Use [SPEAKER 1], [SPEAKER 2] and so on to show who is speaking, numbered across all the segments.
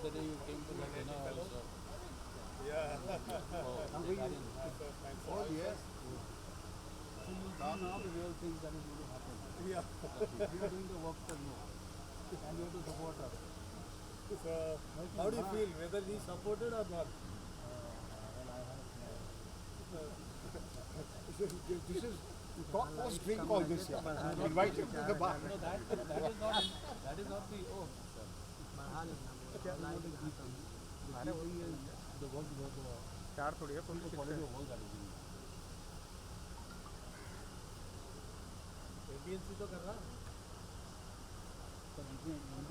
[SPEAKER 1] other day you came to the dinner also.
[SPEAKER 2] Yeah.
[SPEAKER 1] Regarding
[SPEAKER 2] Oh, yes.
[SPEAKER 1] so you see now the real things that is going to happen.
[SPEAKER 2] Yeah.
[SPEAKER 1] We are doing the work for you, and you have to support us.
[SPEAKER 2] So, how do you feel? Whether we supported or not?
[SPEAKER 1] Well, I have
[SPEAKER 2] This is post drink all this. Yeah. Invite him to the bar.
[SPEAKER 1] no that is not the oh sir. The work
[SPEAKER 2] चार थोड़ी है
[SPEAKER 1] the quality of work that is being done.
[SPEAKER 2] एबीएनसी तो कर रहा है।
[SPEAKER 1] पर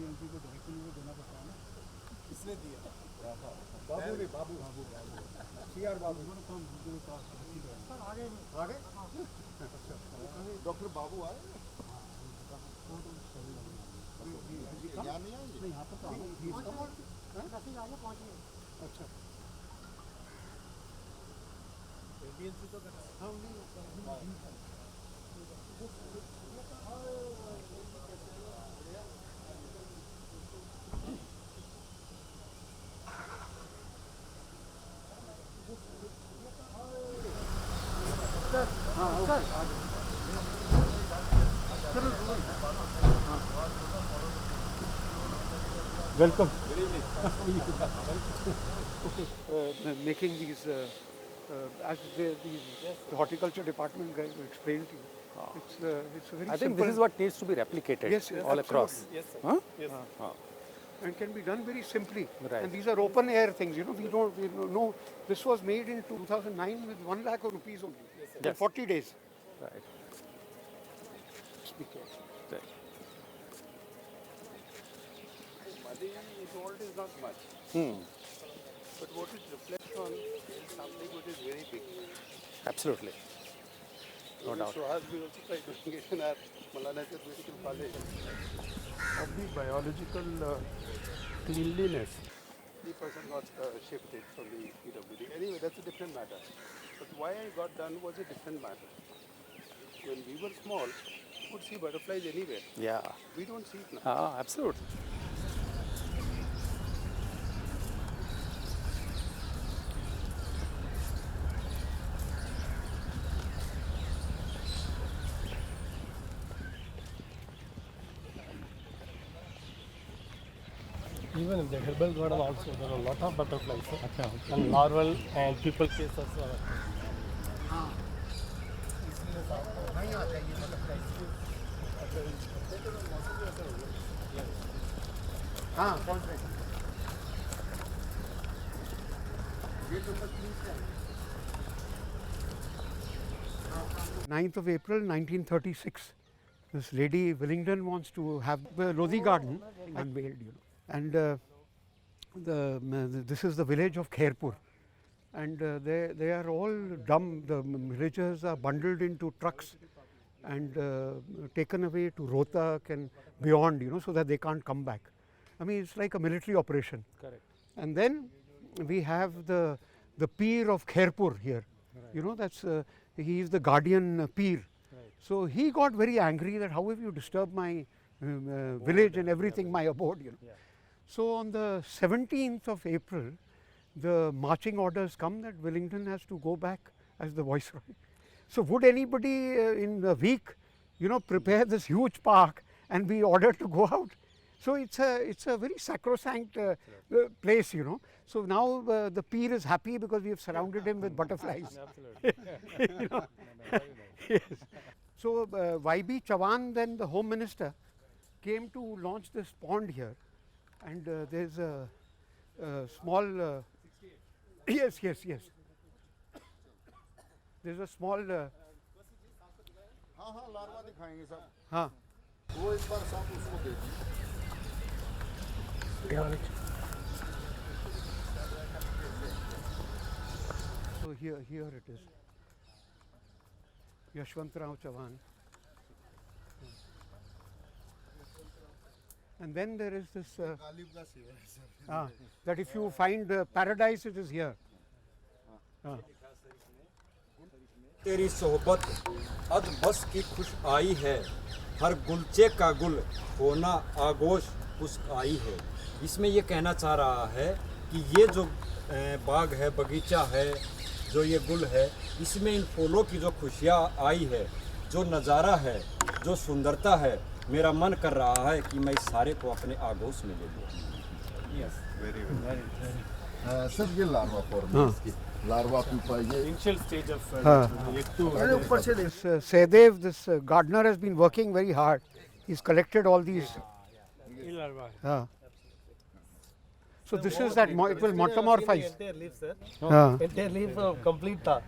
[SPEAKER 1] MP को directly वो देना पड़ता है ना.
[SPEAKER 2] किसने दिया? बाबू ने बाबू सीआर बाबू आ गए डॉक्टर बाबू आए यहाँ नहीं आएंगे
[SPEAKER 1] नहीं यहाँ पर तो
[SPEAKER 2] अच्छा एबीएनसी तो कर रहा है
[SPEAKER 1] welcome.
[SPEAKER 3] Making these, as the horticulture department guys explained to you. It's a very
[SPEAKER 4] I think
[SPEAKER 3] simple,
[SPEAKER 4] this is what needs to be replicated
[SPEAKER 3] Yes, yes,
[SPEAKER 4] all across.
[SPEAKER 2] Yes, sir.
[SPEAKER 4] Huh?
[SPEAKER 2] Yes.
[SPEAKER 3] and can be done very simply.
[SPEAKER 4] Right.
[SPEAKER 3] And these are open air things. We don't know. This was made in 2009 with 1 lakh of rupees only. In
[SPEAKER 4] Yes.
[SPEAKER 3] 40 days.
[SPEAKER 4] Right.
[SPEAKER 3] Speak here.
[SPEAKER 4] Right.
[SPEAKER 2] Money involved is not much, but what it reflects on is something which is very big.
[SPEAKER 4] Absolutely. No doubt.
[SPEAKER 2] So as we also try doing it in our Malana Medical College. Of the biological cleanliness. The person got shifted from the PWD. Anyway, that's a different matter. But why I got done was a different matter. When we were small, we could see butterflies anywhere.
[SPEAKER 4] Yeah.
[SPEAKER 2] We don't see it now.
[SPEAKER 4] Absolutely.
[SPEAKER 5] Even in the herbal garden also there are a lot of butterflies and larval and pupal cases.
[SPEAKER 3] हाँ कौन से 9th of April 1936. This lady Willingdon wants to have the Lodi garden unveiled, and this is the village of Khairpur, and they are all dumb. The villagers are bundled into trucks and taken away to Rohtak and beyond, so that they can't come back. I mean, it's like a military operation.
[SPEAKER 1] Correct.
[SPEAKER 3] And then we have the Peer of Khairpur here. That's he is the guardian Peer.
[SPEAKER 1] Right.
[SPEAKER 3] So he got very angry that how have you disturbed my village and everything, my abode.
[SPEAKER 1] Yeah.
[SPEAKER 3] So on the 17th of April, the marching orders come that Willingdon has to go back as the viceroy. So would anybody in a week, prepare this huge park and be ordered to go out? So it's a very sacrosanct place, So now the Peer is happy because we have surrounded him with butterflies.
[SPEAKER 1] Absolutely.
[SPEAKER 3] Yes. So Y.B. Chavan, then the Home Minister, came to launch this pond here, and there's a small. Yes. There's a small.
[SPEAKER 2] हाँ larva दिखाएंगे सब
[SPEAKER 3] हाँ.
[SPEAKER 2] वो इस बार सब उसको दे दीजिए
[SPEAKER 3] So here it is. Yashwantrao Chavan. And then there is this that if you find paradise, it is here.
[SPEAKER 6] तेरी सोहबत अद बस की खुश आई है, हर गुलचे का गुल होना आगोश खुश आई है, इसमें ये कहना चाह रहा है कि ये जो बाग है, बगीचा है, जो ये गुल है, इसमें इन फूलों की जो खुशियाँ आई है, जो नज़ारा है, जो सुंदरता है, मेरा मन कर रहा है कि मैं इस सारे को अपने आगोश में ले लूँ।
[SPEAKER 7] सर ये लार्वा फॉर्म है इसकी, लार्वा pupa ये
[SPEAKER 5] Initial stage of
[SPEAKER 3] अरे ऊपर से Sehdev, this gardener has been working very hard. He's collected all these. So this is that it will metamorphise.
[SPEAKER 5] entire leaf, sir.
[SPEAKER 3] हाँ,
[SPEAKER 5] Entire leaf complete था.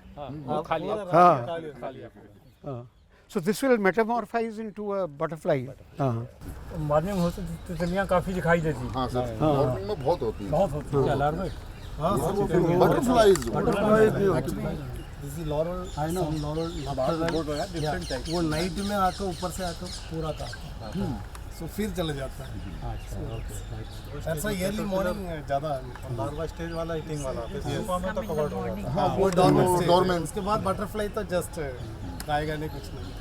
[SPEAKER 3] हाँ. So this will metamorphise into a butterfly. हाँ.
[SPEAKER 5] Morning हो सकती तितलियाँ काफ़ी दिखाई देती
[SPEAKER 7] हाँ सर मॉर्निंग में बहुत होती है
[SPEAKER 5] बहुत होती है अलार्म में
[SPEAKER 7] butterflies
[SPEAKER 5] this is lauryl I know lauryl वो नाइट में आकर ऊपर से आकर पूरा का सो फिर चले जाता है ऐसा ईयरली मॉर्निंग ज़्यादा लार्वा स्टेज वाला ईटिंग वाला सुबह में तो कवर्ड हो जाता है वो डॉर्मेंट उसके बाद बटरफ्लाई तो जस्ट आएगा नहीं कुछ नहीं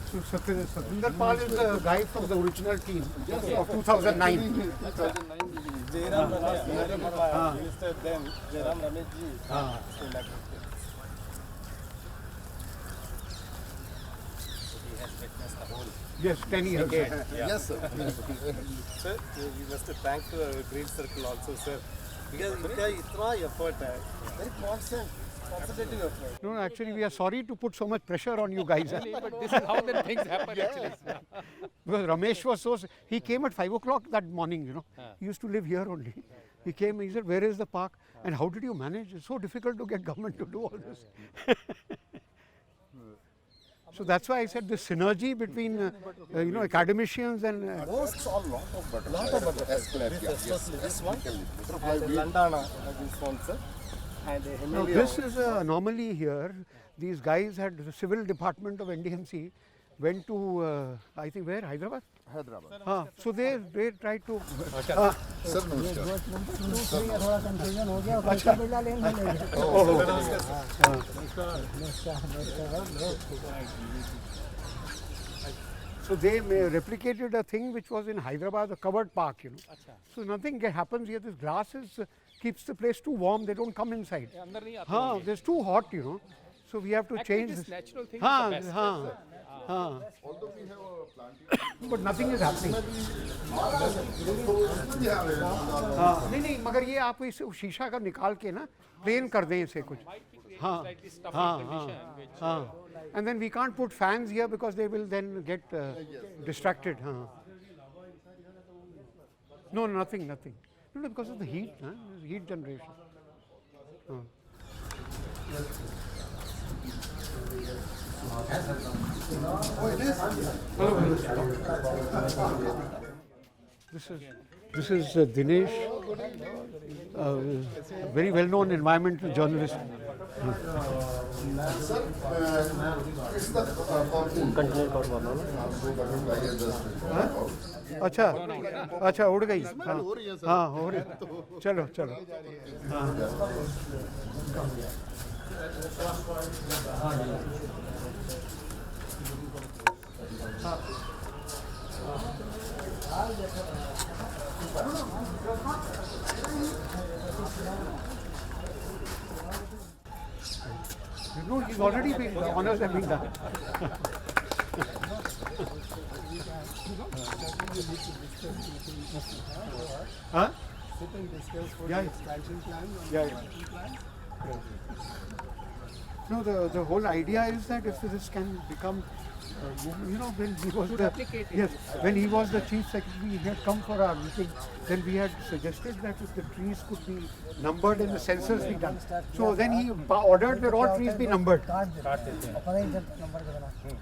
[SPEAKER 3] So Satinder Pal is the guy from the original team of 2009.
[SPEAKER 5] Jairam Ramesh ji
[SPEAKER 3] Yes, 10 years.
[SPEAKER 7] Yes sir
[SPEAKER 5] Sir, we must thank the Green Circle also, sir. Because उनका इतना effort है, very concentrative effort.
[SPEAKER 3] No, actually, we are sorry to put so much pressure on you guys.
[SPEAKER 4] But this is how the things happen actually.
[SPEAKER 3] Because Ramesh was he came at 5 o'clock that morning, you know. He used to live here only. He came, he said, where is the park? And how did you manage? It's so difficult to get government to do all this. So that's why I said the synergy between, you know, academicians and...
[SPEAKER 7] Most a lot of butterflies.
[SPEAKER 5] Especially this one, and Lantana, this one, sir. And
[SPEAKER 3] Now, this is an anomaly here. These guys had the civil department of NDMC went to, I think where? Hyderabad?
[SPEAKER 7] Hyderabad
[SPEAKER 3] So they tried to...
[SPEAKER 7] sir नमस्कार
[SPEAKER 1] थोड़ा confusion हो गया पैसा बिल्ला लेंगे
[SPEAKER 3] So they replicated a thing which was in Hyderabad, a covered park, you know. So nothing happens here. This glass keeps the place too warm. They don't come inside. It's too hot, you know. So we have to change this.
[SPEAKER 4] Natural thing is the best.
[SPEAKER 3] But nothing is happening. नहीं मगर ये आप इस शीशा का निकाल के ना प्लेन कर दें इसे कुछ and then we can't put fans here because they will then get distracted no nothing no because of the heat heat generation This is Dinesh, very well-known environmental journalist. अच्छा उड़ गई हाँ हो रही चलो No, he's already been, the honors have been done. Huh?
[SPEAKER 1] sit and discuss for
[SPEAKER 3] Yeah.
[SPEAKER 1] the expansion plan on
[SPEAKER 3] Yeah,
[SPEAKER 1] the
[SPEAKER 3] yeah.
[SPEAKER 1] parking plan.
[SPEAKER 3] No, the whole idea is that if this can become you know, when he was when he was the chief secretary, he had come for our meeting. Then we had suggested that if the trees could be numbered and the census be done. So then he ordered that all trees be numbered.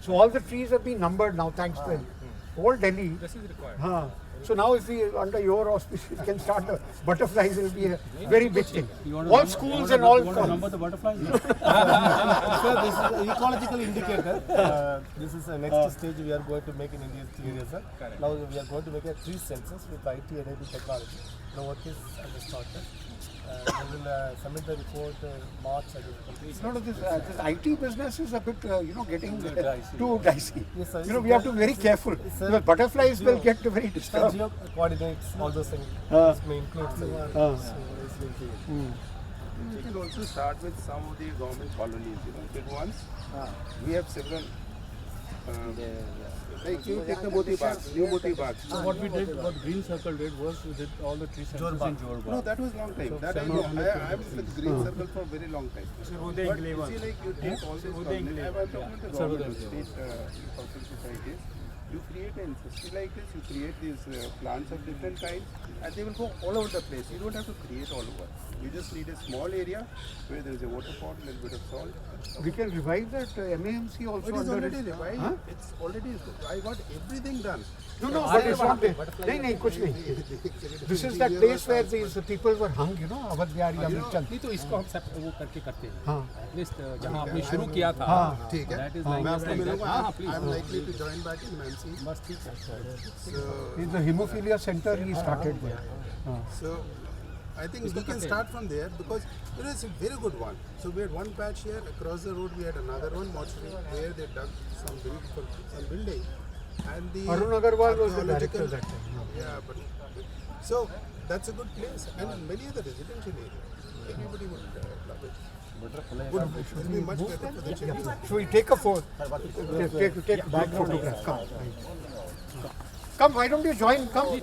[SPEAKER 3] So all the trees have been numbered now, thanks to him. Whole Delhi.
[SPEAKER 4] This is required.
[SPEAKER 3] So now if we, under your auspices, can start the butterflies, it will be a very big thing. All schools and all.
[SPEAKER 1] Number the butterflies.
[SPEAKER 5] Sir, this is an ecological indicator. This is the next stage we are going to make in Indian area, sir. Now we are going to make a tree census with IT-enabled technology. The work is started. We will submit the report March.
[SPEAKER 3] No, this IT business is a bit, getting too dicey.
[SPEAKER 5] Yes, sir.
[SPEAKER 3] You know, we have to be very careful. Because butterflies will get very disturbed.
[SPEAKER 5] Geo coordinates, all those things. This may include.
[SPEAKER 2] We can also start with some of the government colonies, big ones. We have several. Like you take the Moti Bagh, New Moti Bagh.
[SPEAKER 1] So what we did, what Green Circle did was we did all the tree census in Johor Bahru.
[SPEAKER 2] No, that was long time. That I know. I was with Green Circle for a very long time. But you see, like you take all these colonies. I'm talking to government, state housing societies. You create an industry like this. You create these plants of different kinds, and they will go all over the place. You don't have to create all over. You just need a small area where there is a water pot, a little bit of salt.
[SPEAKER 3] We can revive that MAMC also.
[SPEAKER 2] It is
[SPEAKER 3] under
[SPEAKER 2] already revived.
[SPEAKER 3] Huh?
[SPEAKER 2] It's already. I got everything done.
[SPEAKER 3] No, but it's not there. नहीं, कुछ नहीं. This is that place where these people were hung, Awadh Bihari Amritchand.
[SPEAKER 4] नहीं तो इसको हम सब वो करके करते हैं.
[SPEAKER 3] हाँ.
[SPEAKER 4] एटलीस्ट जहाँ आपने शुरू किया था.
[SPEAKER 3] हाँ.
[SPEAKER 2] ठीक है.
[SPEAKER 4] That is
[SPEAKER 2] मैं
[SPEAKER 4] like
[SPEAKER 2] आपको
[SPEAKER 4] that.
[SPEAKER 2] मिलूंगा.
[SPEAKER 4] हाँ, please.
[SPEAKER 2] I'm likely to join back in MMC.
[SPEAKER 4] बस ठीक है.
[SPEAKER 3] In the hemophilia center, he started there.
[SPEAKER 2] So I think we can start from there because it is a very good one. So we had one patch here. Across the road we had another one. Mortuary. There they dug some building. And the
[SPEAKER 3] Arun Agarwal was the
[SPEAKER 2] archaeological-
[SPEAKER 3] director that time.
[SPEAKER 2] Yeah, but so that's a good place and many other residential areas. Everybody would love it. It will be much better for the children.
[SPEAKER 3] So we take a photo. Take back photograph. Come. Come, why don't you join? Come.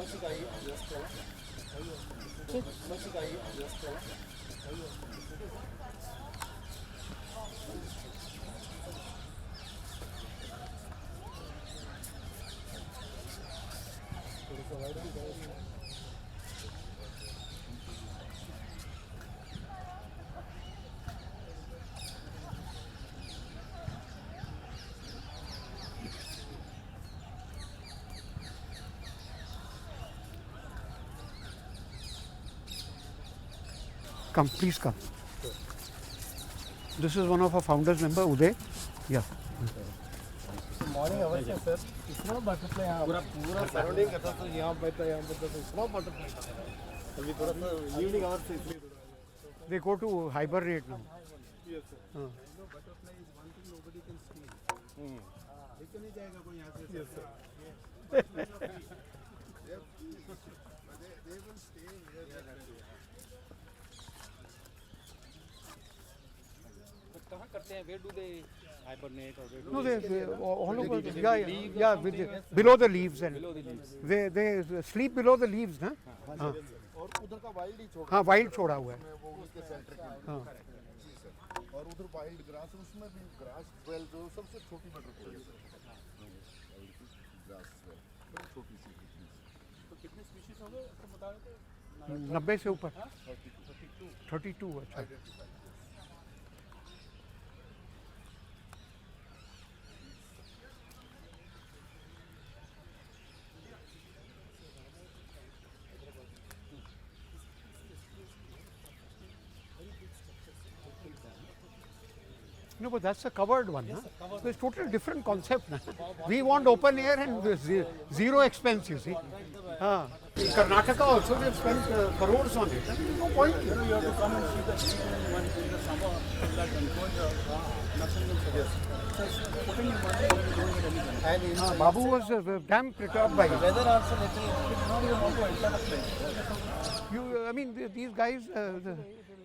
[SPEAKER 3] Come, please come. This is one of our founders member, Uday. Yeah.
[SPEAKER 5] Morning hours में sir इतना butterfly यहाँ पूरा surrounding करता था यहाँ पे तो इतना बटरफ्लाई अभी थोड़ा सा इवनिंग आवर्स से इसलिए
[SPEAKER 3] They go to hibernate now.
[SPEAKER 2] Yes, sir. No, butterfly is one thing nobody can steal. लेके नहीं जाएगा कोई यहाँ से. Yes, sir. They will stay here.
[SPEAKER 4] कहाँ करते हैं? Where do they hibernate or where do
[SPEAKER 3] No,
[SPEAKER 4] they
[SPEAKER 3] they all over. Yeah, below the leaves and
[SPEAKER 4] below the leaves?
[SPEAKER 3] they sleep below the leaves, ना? हाँ.
[SPEAKER 7] और उधर का wild ही छोड़
[SPEAKER 3] हाँ, वाइल्ड छोड़ा हुआ है.
[SPEAKER 7] वो उसके सेंटर के
[SPEAKER 3] हाँ.
[SPEAKER 7] जी सर और उधर वाइल्ड ग्रास है उसमें भी ग्रास वेल जो सबसे छोटी बटरफ्लाई है सर ग्रास वेल बड़ी छोटी सी
[SPEAKER 1] तो कितने स्पीशीज होंगे आपको बता रहे थे?
[SPEAKER 3] 90 से ऊपर. 32. अच्छा. No, but that's a covered one. Yes, huh? So it's totally different concept. Nah? We want open air and zero expense, you see. In Karnataka also they've spent crores on it. There's no point.
[SPEAKER 1] You have to come and see the treatment when in the summer that enclosure, nothing will suggest. So it's putting in money and doing it anything.
[SPEAKER 5] and
[SPEAKER 3] Babu was damn perturbed by it.
[SPEAKER 5] weather also little did not even want to enter the place.
[SPEAKER 3] I mean, these guys,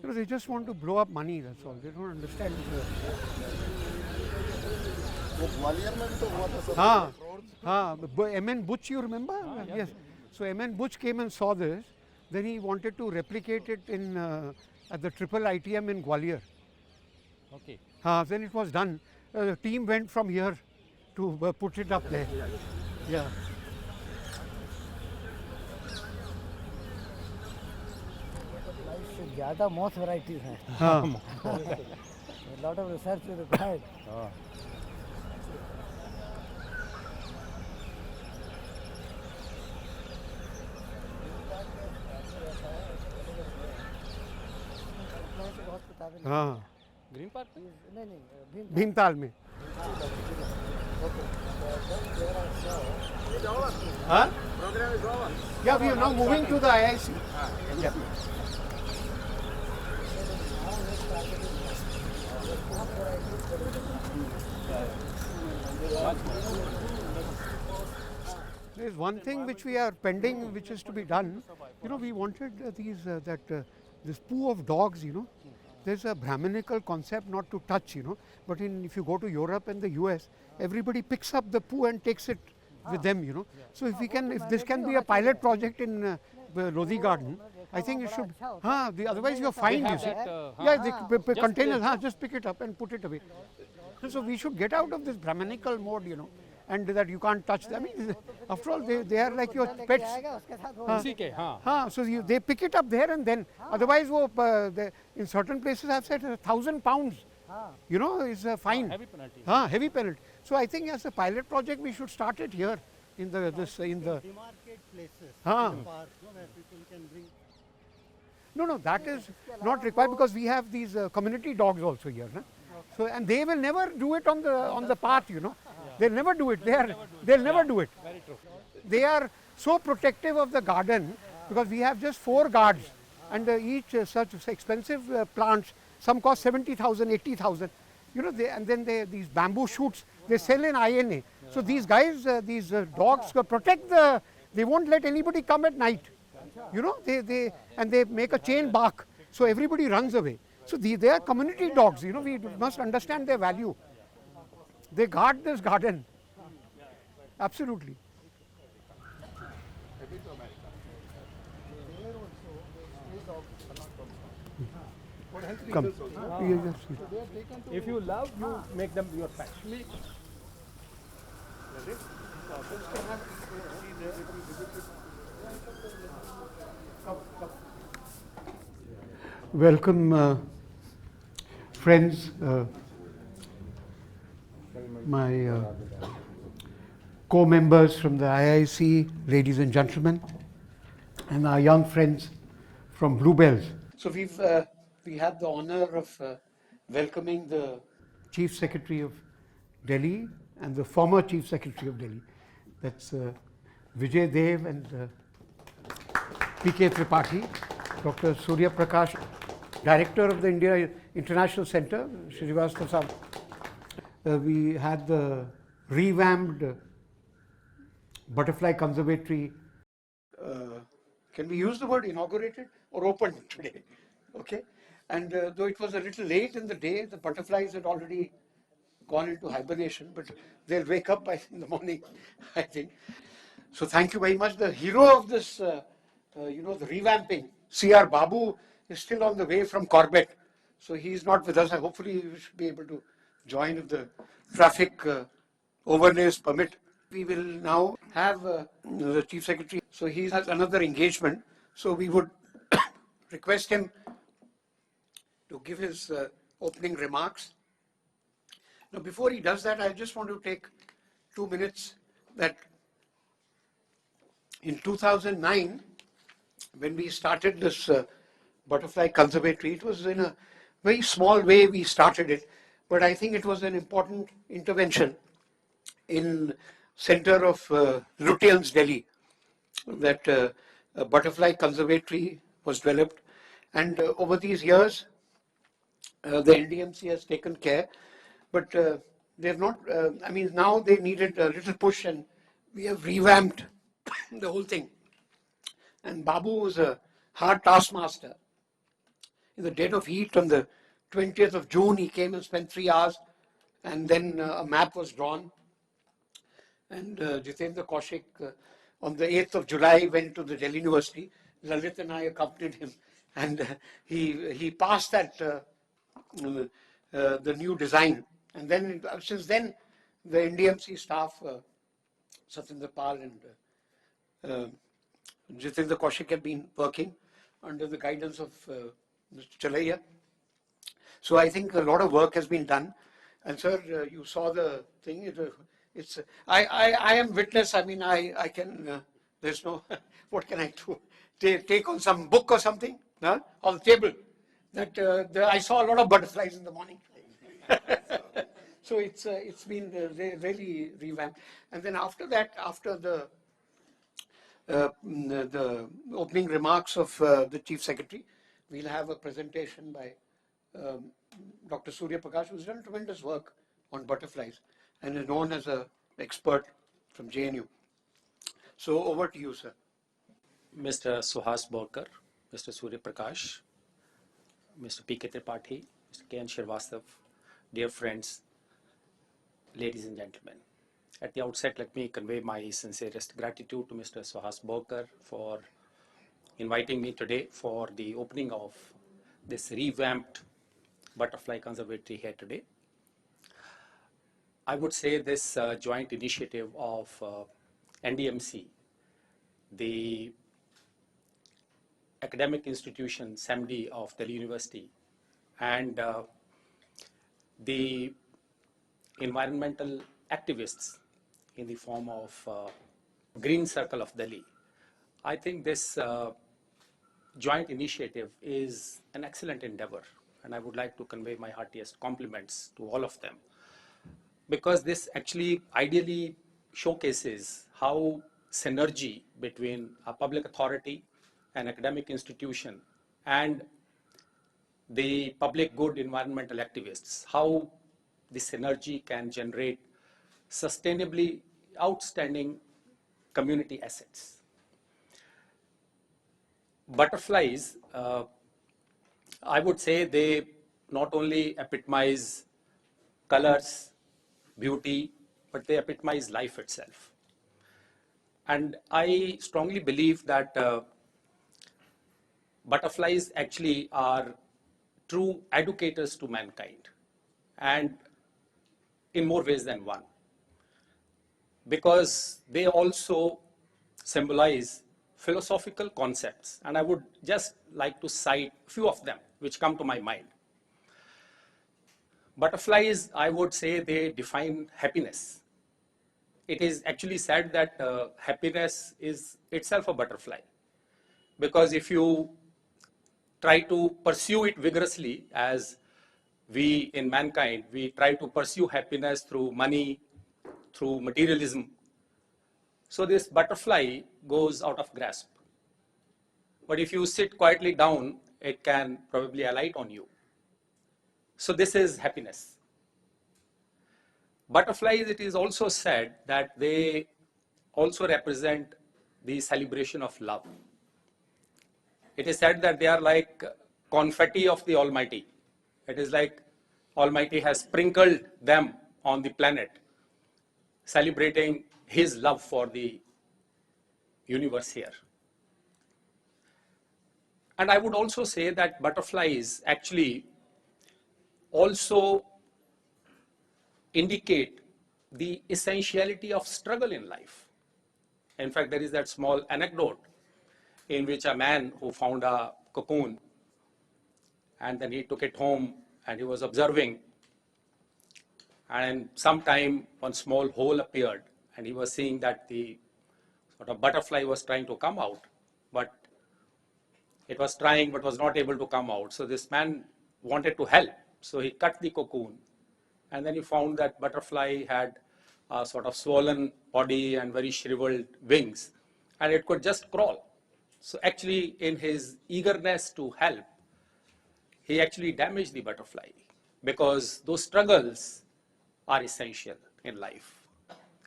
[SPEAKER 3] they just want to blow up money, that's all. They don't understand.
[SPEAKER 7] वो ग्वालियर में भी तो हुआ था sir
[SPEAKER 3] M.N. Butch, you remember? Yes. So M.N. Butch came and saw this. Then he wanted to replicate it in at the triple ITM in Gwalior.
[SPEAKER 4] Okay.
[SPEAKER 3] Then it was done. The team went from here to put it up there. Yeah.
[SPEAKER 5] ज़्यादा most varieties हैं.
[SPEAKER 3] हाँ.
[SPEAKER 5] A lot of research is required.
[SPEAKER 3] हाँ.
[SPEAKER 4] Green park
[SPEAKER 5] नहीं नहीं
[SPEAKER 3] भीमताल में. Huh? Yeah, we are now moving to the IIC. Yeah. There is one thing which we are pending, which is to be done. You know, we wanted this poo of dogs. You know, there's a Brahminical concept not to touch. You know, but if you go to Europe and the US, everybody picks up the poo and takes it with them. You know, so if this can be a pilot project in Lodi Garden, I think it should. Otherwise you're fined. You see, the containers. Just pick it up and put it away. So we should get out of this Brahminical mode. You know. And that you can't touch them. I mean, after all, they are like your pets. So they pick it up there and then. Otherwise, in certain places, I've said 1,000 pounds. You know, is a fine.
[SPEAKER 4] Heavy penalty.
[SPEAKER 3] Heavy penalty. So I think as a pilot project, we should start it here in the
[SPEAKER 1] Demarcate places.
[SPEAKER 3] Huh.
[SPEAKER 1] Park, where people can bring.
[SPEAKER 3] No, that is not required because we have these community dogs also here. Huh? So and they will never do it on the path. You know. They'll never do it. They'll never do it.
[SPEAKER 4] Very true.
[SPEAKER 3] They are so protective of the garden because we have just 4 guards and each such expensive plants, some cost 70,000, 80,000. You know, these bamboo shoots, they sell in INA. So these guys, these dogs protect they won't let anybody come at night. You know, they make a chain bark, so everybody runs away. So they are community dogs. You know, we must understand their value. They guard this garden. Absolutely. Come.
[SPEAKER 4] If you love, you make them your pet.
[SPEAKER 3] Welcome, friends. My co-members from the IIC, ladies and gentlemen, and our young friends from Bluebells. So we had the honor of welcoming the Chief Secretary of Delhi and the former Chief Secretary of Delhi. That's Vijay Dev and P.K. Tripathi, Dr. Surya Prakash, Director of the India International Center, Srivastava Sahab. We had the revamped Butterfly Conservatory. Can we use the word inaugurated or opened today? Okay. And though it was a little late in the day, the butterflies had already gone into hibernation, but they'll wake up in the morning, I think. So thank you very much. The hero of this, the revamping, C.R. Babu, is still on the way from Corbett. So he's not with us. Hopefully we should be able to join if the traffic overlays permit. We will now have the Chief Secretary. So he has another engagement. So we would request him to give his opening remarks. Now before he does that, I just want to take 2 minutes that in 2009, when we started this Butterfly Conservatory, it was in a very small way we started it, but I think it was an important intervention in center of Lutyens, Delhi, that a Butterfly Conservatory was developed. And over these years, the NDMC has taken care, but they've not, now they needed a little push and we have revamped the whole thing. And Babu was a hard taskmaster. In the dead of heat on the 20th of June, he came and spent 3 hours, and then a map was drawn. And Jitendra Kaushik, on the 8th of July, went to the Delhi University. Lalit and I accompanied him, and he passed that the new design. And then, since then, the NDMC staff, Satinder Pal and Jitendra Kaushik have been working under the guidance of Mr. Chalaiya. So I think a lot of work has been done. And sir, you saw the thing. I am witness. I mean, I can, there's no, what can I do? Take on some book or something on the table. That I saw a lot of butterflies in the morning. So it's been really revamped. And then after that, after the opening remarks of the Chief Secretary, we'll have a presentation by Dr. Surya Prakash, who's done tremendous work on butterflies and is known as an expert from JNU. So over to you, sir.
[SPEAKER 4] Mr. Suhas Borkar, Mr. Surya Prakash, Mr. P.K. Tripathi, Mr. K.N. Shrivastava, dear friends, ladies and gentlemen. At the outset, let me convey my sincerest gratitude to Mr. Suhas Borkar for inviting me today for the opening of this revamped butterfly conservatory here today. I would say this joint initiative of NDMC, the academic institution SAMD of Delhi University, and the environmental activists in the form of Green Circle of Delhi. I think this joint initiative is an excellent endeavor, and I would like to convey my heartiest compliments to all of them, because this actually ideally showcases how synergy between a public authority, an academic institution, and the public good environmental activists, how the synergy can generate sustainably outstanding community assets. Butterflies, I would say they not only epitomize colors, beauty, but they epitomize life itself. And I strongly believe that butterflies actually are true educators to mankind, and in more ways than one, because they also symbolize philosophical concepts. And I would just like to cite a few of them which come to my mind. Butterflies, I would say, they define happiness. It is actually said that happiness is itself a butterfly, because if you try to pursue it vigorously, as we in mankind, we try to pursue happiness through money, through materialism, so this butterfly goes out of grasp. But if you sit quietly down, it can probably alight on you. So this is happiness. Butterflies, it is also said that they also represent the celebration of love. It is said that they are like confetti of the Almighty. It is like Almighty has sprinkled them on the planet, celebrating His love for the universe here. And I would also say that butterflies actually also indicate the essentiality of struggle in life. In fact, there is that small anecdote in which a man who found a cocoon and then he took it home and he was observing, and sometime one small hole appeared and he was seeing that the sort of butterfly was trying to come out, but it was trying but was not able to come out. So this man wanted to help. So he cut the cocoon, and then he found that butterfly had a sort of swollen body and very shriveled wings, and it could just crawl. So actually, in his eagerness to help, he actually damaged the butterfly, because those struggles are essential in life.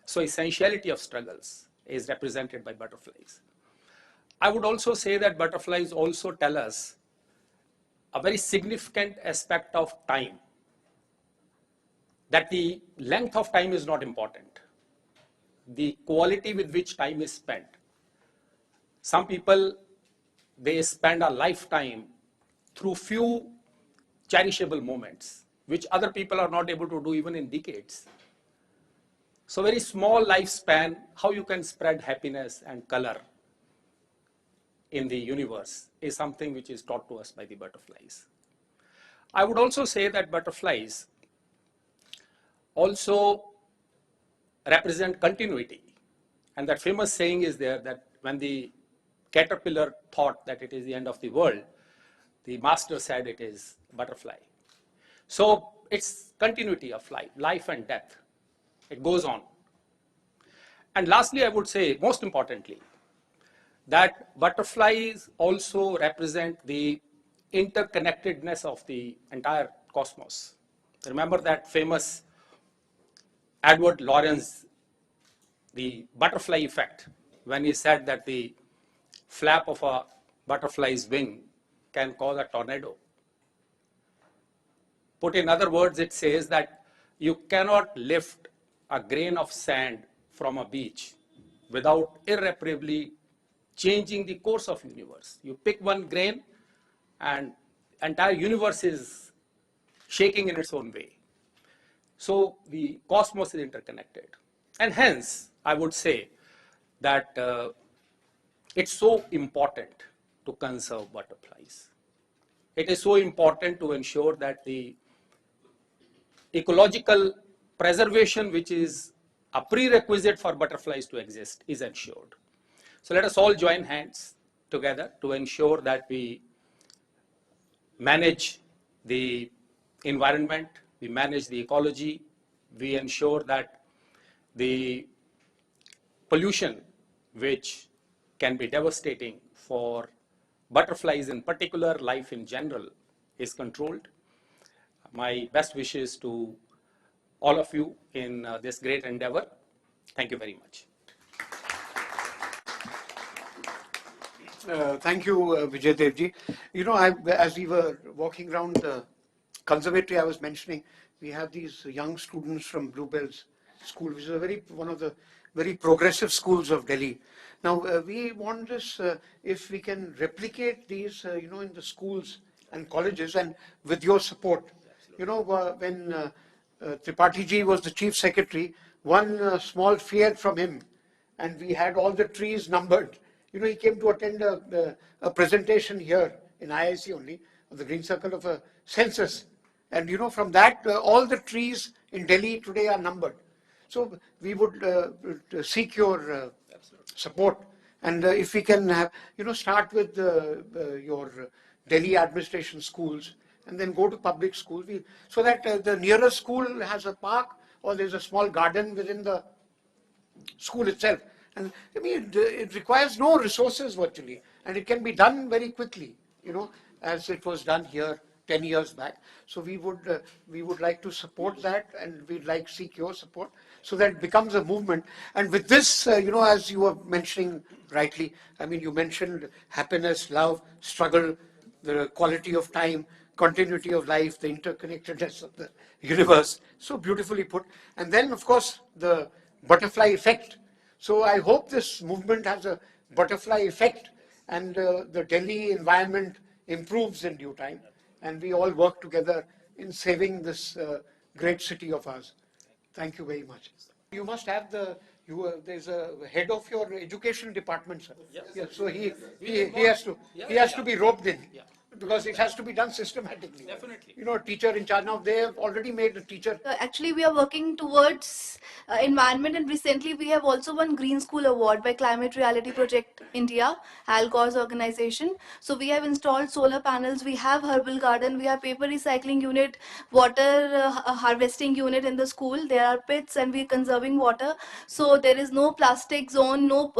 [SPEAKER 4] So essentiality of struggles is represented by butterflies. I would also say that butterflies also tell us a very significant aspect of time, that the length of time is not important, the quality with which time is spent. Some people, they spend a lifetime through few cherishable moments, which other people are not able to do even in decades. So very small lifespan, how you can spread happiness and color in the universe is something which is taught to us by the butterflies. I would also say that butterflies also represent continuity. And that famous saying is there that when the caterpillar thought that it is the end of the world, the master said it is butterfly. So it's continuity of life and death. It goes on. And lastly, I would say, most importantly, that butterflies also represent the interconnectedness of the entire cosmos. Remember that famous Edward Lorenz, the butterfly effect, when he said that the flap of a butterfly's wing can cause a tornado. Put in other words, it says that you cannot lift a grain of sand from a beach without irreparably changing the course of universe. You pick one grain and entire universe is shaking in its own way. So the cosmos is interconnected. And hence, I would say that it's so important to conserve butterflies. It is so important to ensure that the ecological preservation, which is a prerequisite for butterflies to exist, is ensured. So let us all join hands together to ensure that we manage the environment, we manage the ecology, we ensure that the pollution, which can be devastating for butterflies in particular, life in general, is controlled. My best wishes to all of you in this great endeavor. Thank you very much.
[SPEAKER 3] Thank you, Vijay Devji. You know, as we were walking around the conservatory, I was mentioning, we have these young students from Bluebells School, which is one of the very progressive schools of Delhi. Now, we want this, if we can replicate these, in the schools and colleges, and with your support. You know, when Tripathi ji was the chief secretary, one small fiat from him, and we had all the trees numbered. You know, he came to attend a presentation here in IIC only, of the Green Circle of a census. And you know, from that, all the trees in Delhi today are numbered. So we would seek your support. And if we can have, start with your Delhi administration schools and then go to public schools, so that the nearest school has a park or there's a small garden within the school itself. And I mean, it requires no resources virtually, and it can be done very quickly, as it was done here 10 years back. So we would like to support that, and we'd like to seek your support so that it becomes a movement. And with this, as you were mentioning rightly, I mean, you mentioned happiness, love, struggle, the quality of time, continuity of life, the interconnectedness of the universe, so beautifully put. And then, of course, the butterfly effect. So I hope this movement has a butterfly effect, and the Delhi environment improves in due time, and we all work together in saving this great city of ours. Thank you very much. You must have there's a head of your education department, sir. Yes, so he has to be roped in. Yeah. Because it has to be done systematically.
[SPEAKER 4] Definitely.
[SPEAKER 3] Teacher in charge. Now they have already made a teacher.
[SPEAKER 8] Actually, we are working towards environment, and recently we have also won Green School Award by Climate Reality Project India, Al Gore's organization. So we have installed solar panels, we have herbal garden, we have paper recycling unit, water harvesting unit in the school. There are pits, and we are conserving water. So there is no plastic zone, no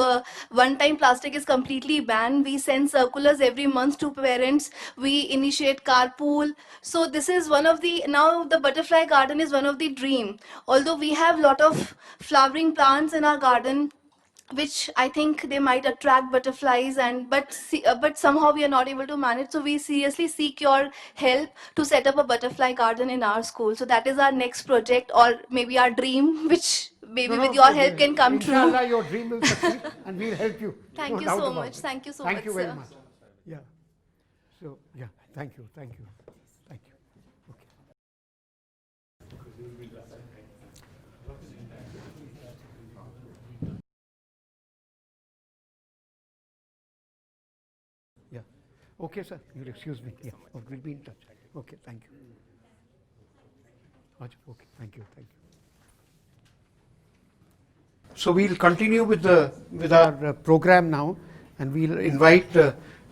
[SPEAKER 8] one-time plastic is completely banned. We send circulars every month to parents. We initiate carpool. So this is one of the, now the butterfly garden is one of the dream. Although we have lot of flowering plants in our garden, which I think they might attract butterflies, but somehow we are not able to manage. So we seriously seek your help to set up a butterfly garden in our school. So that is our next project, or maybe our dream, which maybe with your help can come true.
[SPEAKER 3] Inshallah, your dream will succeed, and we'll help you.
[SPEAKER 8] Thank you so much. Thank you so much.
[SPEAKER 3] Thank you very
[SPEAKER 8] sir.
[SPEAKER 3] much. Yeah. So yeah, thank you, thank you, thank you. Okay. Okay, sir. You'll excuse me. Yeah. Okay, we'll be in touch. Okay, thank you. Okay, thank you, thank you. So we'll continue with our program now, and we'll invite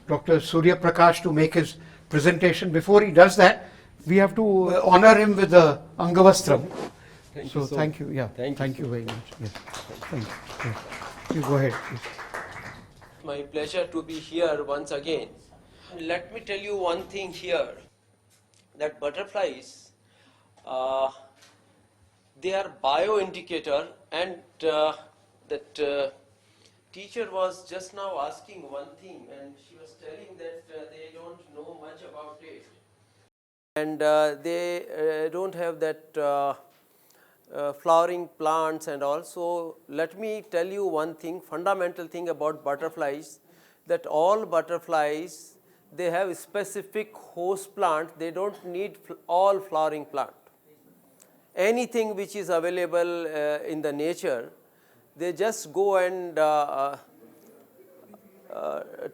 [SPEAKER 3] Dr. Surya Prakash to make his presentation. Before he does that, we have to honor him with the Angavastram. So thank you. Yeah, thank you very much. Yes, thank you. Yes. You go ahead, please.
[SPEAKER 9] My pleasure to be here once again. Let me tell you one thing here, that butterflies, they are bioindicator, and that teacher was just now asking one thing, and she was telling that they don't know much about it, and they don't have that flowering plants and all. So let me tell you one thing, fundamental thing about butterflies, that all butterflies, they have a specific host plant. They don't need all flowering plant. Anything which is available in the nature, they just go and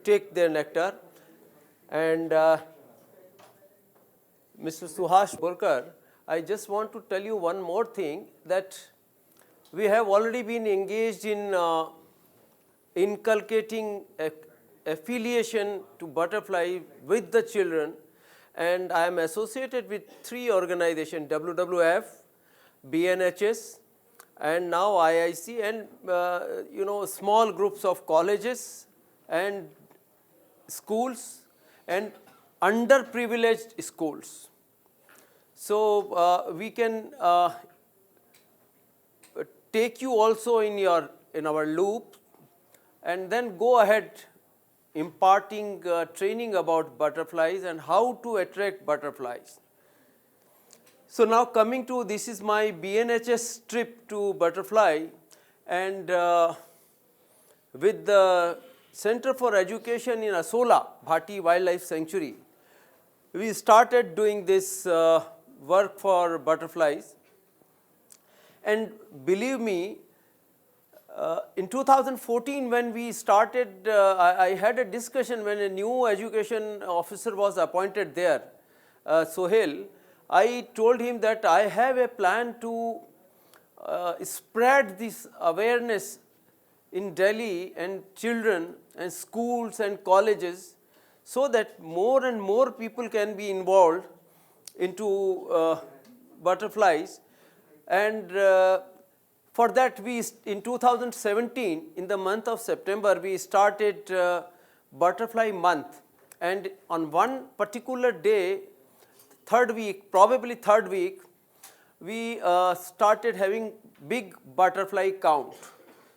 [SPEAKER 9] take their nectar. And Mr. Suhas Borkar, I just want to tell you one more thing, that we have already been engaged in inculcating affiliation to butterfly with the children, and I am associated with 3 organizations, WWF, BNHS, and now IIC, and small groups of colleges and schools and underprivileged schools. So we can take you also in our loop, and then go ahead imparting training about butterflies and how to attract butterflies. So now coming to, this is my BNHS trip to butterfly, and with the Center for Education in Asola, Bhati Wildlife Sanctuary, we started doing this work for butterflies. And believe me, in 2014 when we started, I had a discussion when a new education officer was appointed there, Sohail. I told him that I have a plan to spread this awareness in Delhi and children and schools and colleges, so that more and more people can be involved into butterflies. And for that, we in 2017, in the month of September, we started Butterfly Month. And on one particular day, probably third week, we started having big butterfly count.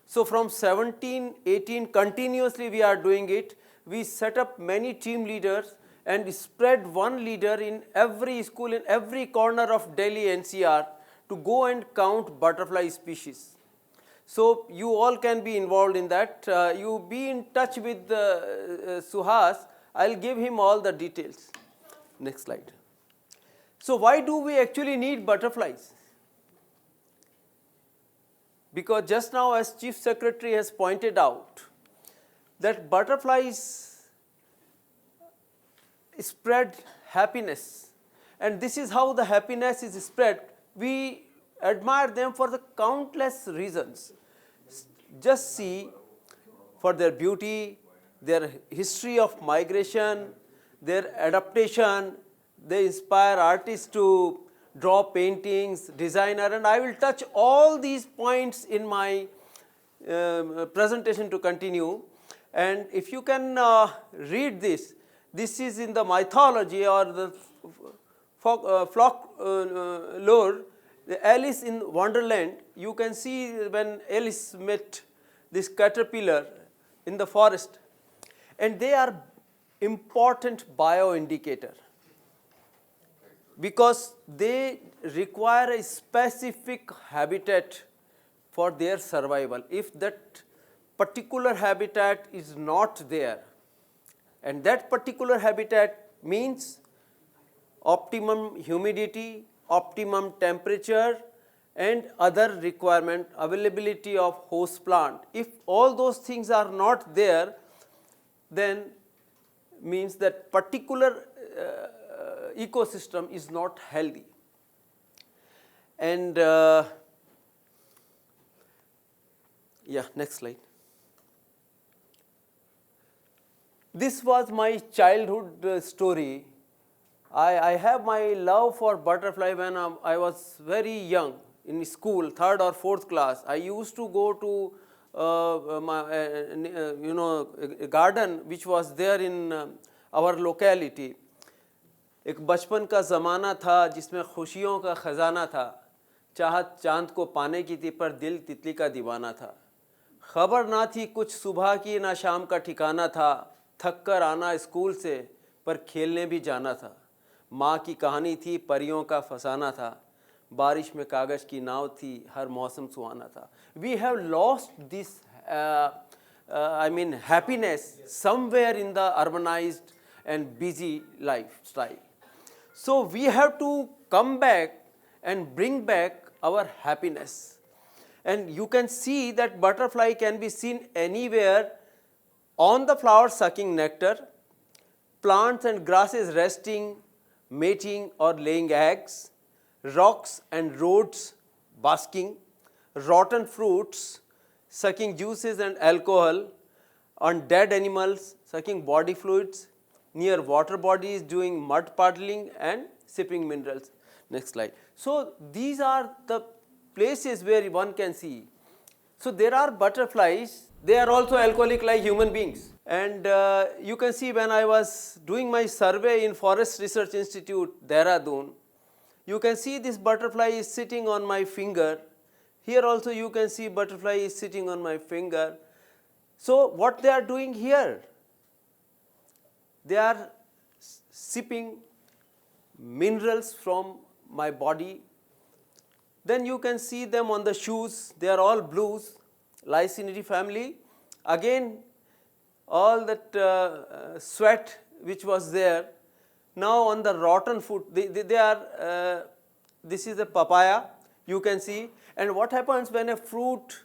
[SPEAKER 9] So from 17, 18, continuously we are doing it. We set up many team leaders and spread one leader in every school, in every corner of Delhi NCR, to go and count butterfly species. So you all can be involved in that. You be in touch with Suhas. I'll give him all the details. Next slide. So why do we actually need butterflies? Because just now, as Chief Secretary has pointed out, that butterflies spread happiness, and this is how the happiness is spread. We admire them for the countless reasons. Just see, for their beauty, their history of migration, their adaptation. They inspire artists to draw paintings, designer, and I will touch all these points in my presentation to continue. And if you can read this, this is in the mythology or the folklore, the Alice in Wonderland. You can see when Alice met this caterpillar in the forest, and they are important bioindicator, because they require a specific habitat for their survival. If that particular habitat is not there, and that particular habitat means optimum humidity, optimum temperature, and other requirement, availability of host plant. If all those things are not there, then means that particular ecosystem is not healthy. And yeah, next slide. This was my childhood story. I have my love for butterfly when I was very young in school, 3rd or 4th class. I used to go to a garden which was there in our locality. एक बचपन का ज़माना था जिसमें खुशियों का ख़जाना था, चाहत चांद को पाने की थी पर दिल तितली का दीवाना था, खबर ना थी कुछ सुबह की ना शाम का ठिकाना था, थक कर आना स्कूल से पर खेलने भी जाना था, माँ की कहानी थी परियों का फसाना था, बारिश में कागज़ की नाव थी हर मौसम सुहाना था. We have lost this happiness somewhere in the urbanized and busy lifestyle. So we have to come back and bring back our happiness. And you can see that butterfly can be seen anywhere, on the flowers sucking nectar, plants and grasses resting, mating or laying eggs, rocks and roads basking, rotten fruits sucking juices and alcohol, on dead animals sucking body fluids, near water bodies doing mud puddling and sipping minerals. Next slide. So these are the places where one can see. So there are butterflies, they are also alcoholic like human beings. And you can see when I was doing my survey in Forest Research Institute, Dehradun, you can see this butterfly is sitting on my finger. Here also you can see butterfly is sitting on my finger. So what they are doing here? They are sipping minerals from my body. Then you can see them on the shoes, they are all blues, Lycinidae family. Again, all that sweat which was there, now on the rotten fruit, they are, this is a papaya, you can see. And what happens when a fruit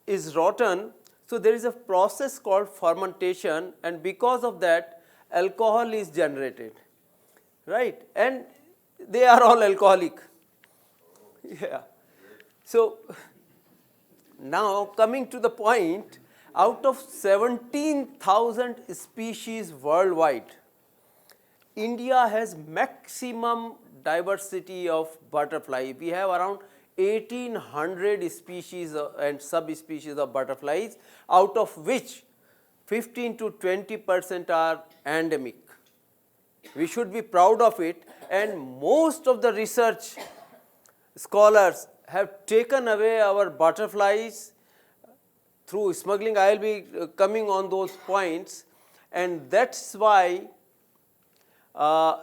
[SPEAKER 9] is rotten? So there is a process called fermentation, and because of that, alcohol is generated, right? And they are all alcoholic. Yeah. So now coming to the point, out of 17,000 species worldwide, India has maximum diversity of butterfly. We have around 1800 species and subspecies of butterflies, out of which 15 to 20% are endemic. We should be proud of it, and most of the research scholars have taken away our butterflies through smuggling. I will be coming on those points, and that's why the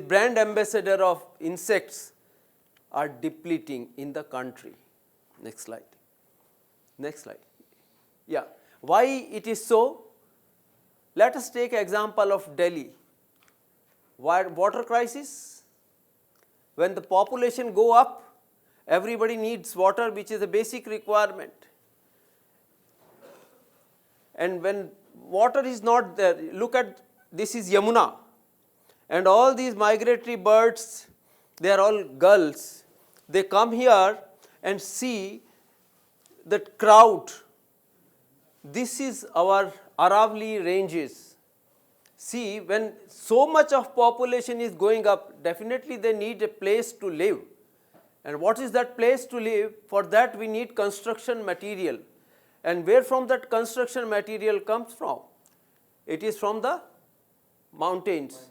[SPEAKER 9] brand ambassador of insects are depleting in the country. Next slide. Next slide. Yeah. Why it is so? Let us take example of Delhi. Water crisis. When the population go up, everybody needs water, which is a basic requirement. And when water is not there, look at, this is Yamuna. And all these migratory birds, they are all gulls. They come here and see that crowd. This is our Aravali ranges. See, when so much of population is going up, definitely they need a place to live. And what is that place to live? For that we need construction material. And where from that construction material comes from? It is from the mountains.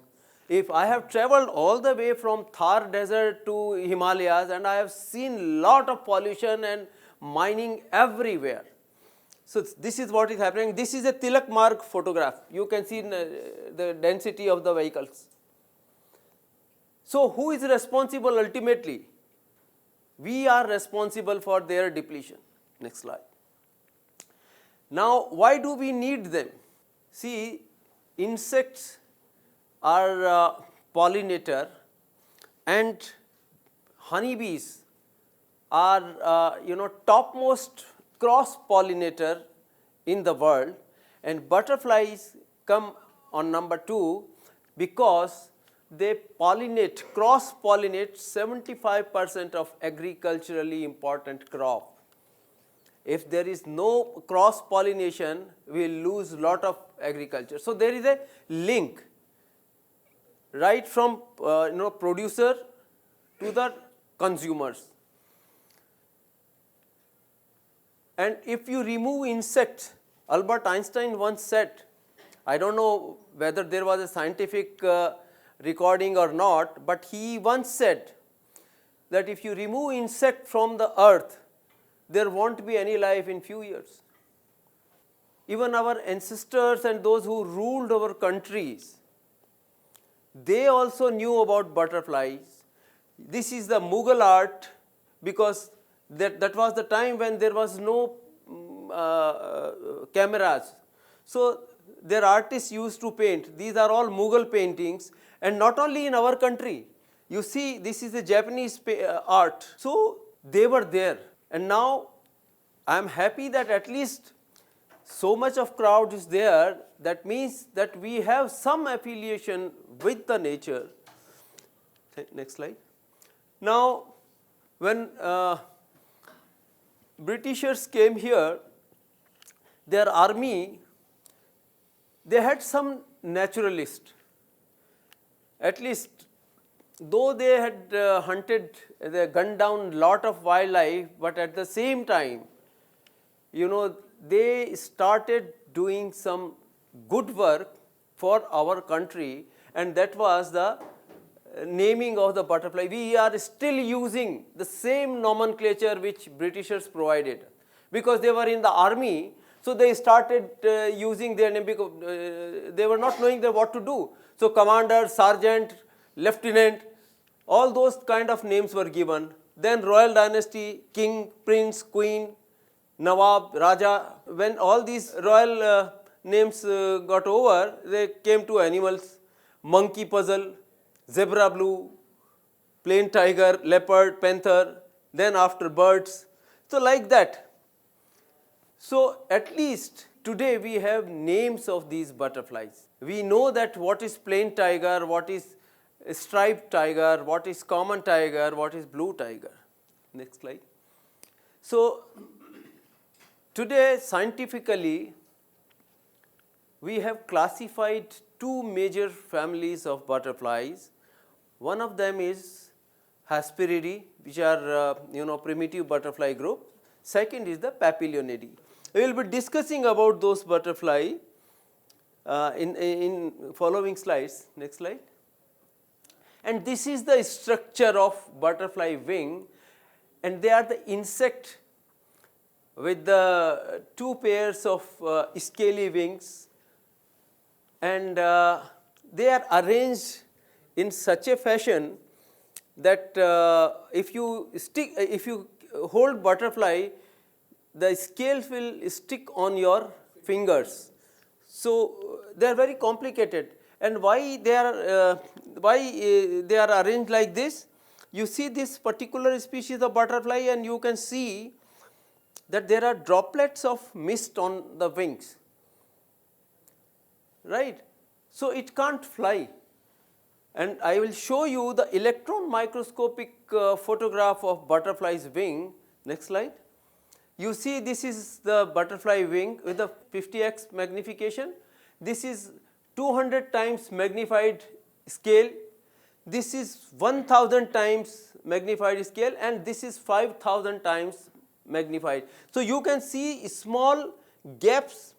[SPEAKER 9] If I have traveled all the way from Thar desert to Himalayas, and I have seen lot of pollution and mining everywhere. So this is what is happening. This is a Tilak Marg photograph. You can see the density of the vehicles. So who is responsible ultimately? We are responsible for their depletion. Next slide. Now, why do we need them? See, insects are pollinator, and honeybees are topmost cross pollinator in the world, and butterflies come on number 2 because they pollinate, cross-pollinate 75% of agriculturally important crop. If there is no cross-pollination, we will lose lot of agriculture. So there is a link right from producer to the consumers. And if you remove insects, Albert Einstein once said, I don't know whether there was a scientific recording or not, but he once said that if you remove insect from the earth, there won't be any life in few years. Even our ancestors and those who ruled our countries, they also knew about butterflies. This is the Mughal art because that was the time when there was no cameras. So their artists used to paint. These are all Mughal paintings, and not only in our country. You see, this is a Japanese art. So they were there, and now I am happy that at least so much of crowd is there. That means that we have some affiliation with the nature. Next slide. Now, when Britishers came here, their army, they had some naturalists. At least, though they had hunted, they gunned down lot of wildlife, but at the same time, they started doing some good work for our country, and that was the naming of the butterfly. We are still using the same nomenclature which Britishers provided because they were in the army. So they started using their name because they were not knowing what to do. So commander, sergeant, lieutenant, all those kind of names were given. Then royal dynasty, king, prince, queen, nawab, raja. When all these royal names got over, they came to animals, monkey puzzle, zebra blue, plain tiger, leopard, panther, then after birds. So like that. So at least today we have names of these butterflies. We know that what is plain tiger, what is striped tiger, what is common tiger, what is blue tiger. Next slide. So today scientifically we have classified two major families of butterflies. One of them is Hesperidae, which are primitive butterfly group. Second is the Papilionidae. We will be discussing about those butterfly in following slides. Next slide. And this is the structure of butterfly wing, and they are the insect with the two pairs of scaly wings, and they are arranged in such a fashion that if you hold butterfly, the scales will stick on your fingers. So they are very complicated. And why they are arranged like this? You see this particular species of butterfly, and you can see that there are droplets of mist on the wings, right? So it can't fly. And I will show you the electron microscopic photograph of butterfly's wing. Next slide. You see this is the butterfly wing with the 50x magnification. This is 200 times magnified scale. This is 1000 times magnified scale, and this is 5000 times magnified. So you can see small gaps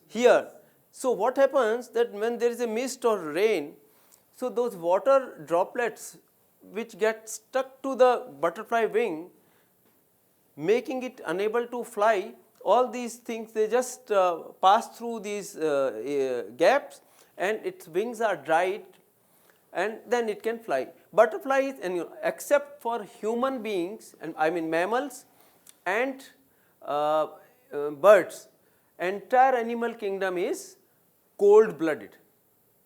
[SPEAKER 9] here. So what happens that when there is a mist or rain, so those water droplets which get stuck to the butterfly wing, making it unable to fly, all these things they just pass through these gaps, and its wings are dried, and then it can fly. Butterflies, and except for human beings, and I mean mammals and birds, entire animal kingdom is cold-blooded.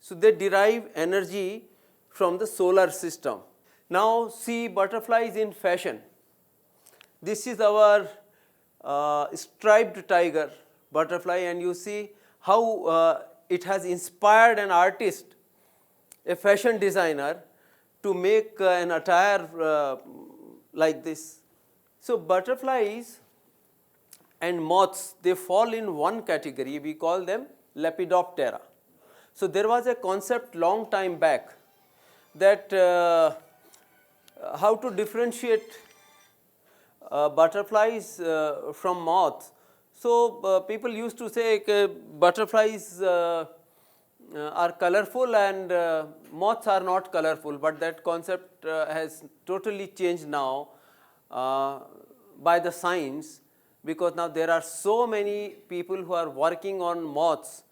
[SPEAKER 9] So they derive energy from the solar system. Now see butterflies in fashion. This is our striped tiger butterfly, and you see how it has inspired an artist, a fashion designer, to make an attire like this. So butterflies and moths, they fall in one category, we call them Lepidoptera. So there was a concept long time back that how to differentiate butterflies from moths. So people used to say butterflies are colorful and moths are not colorful, but that concept has totally changed now by the science, because now there are so many people who are working on moths,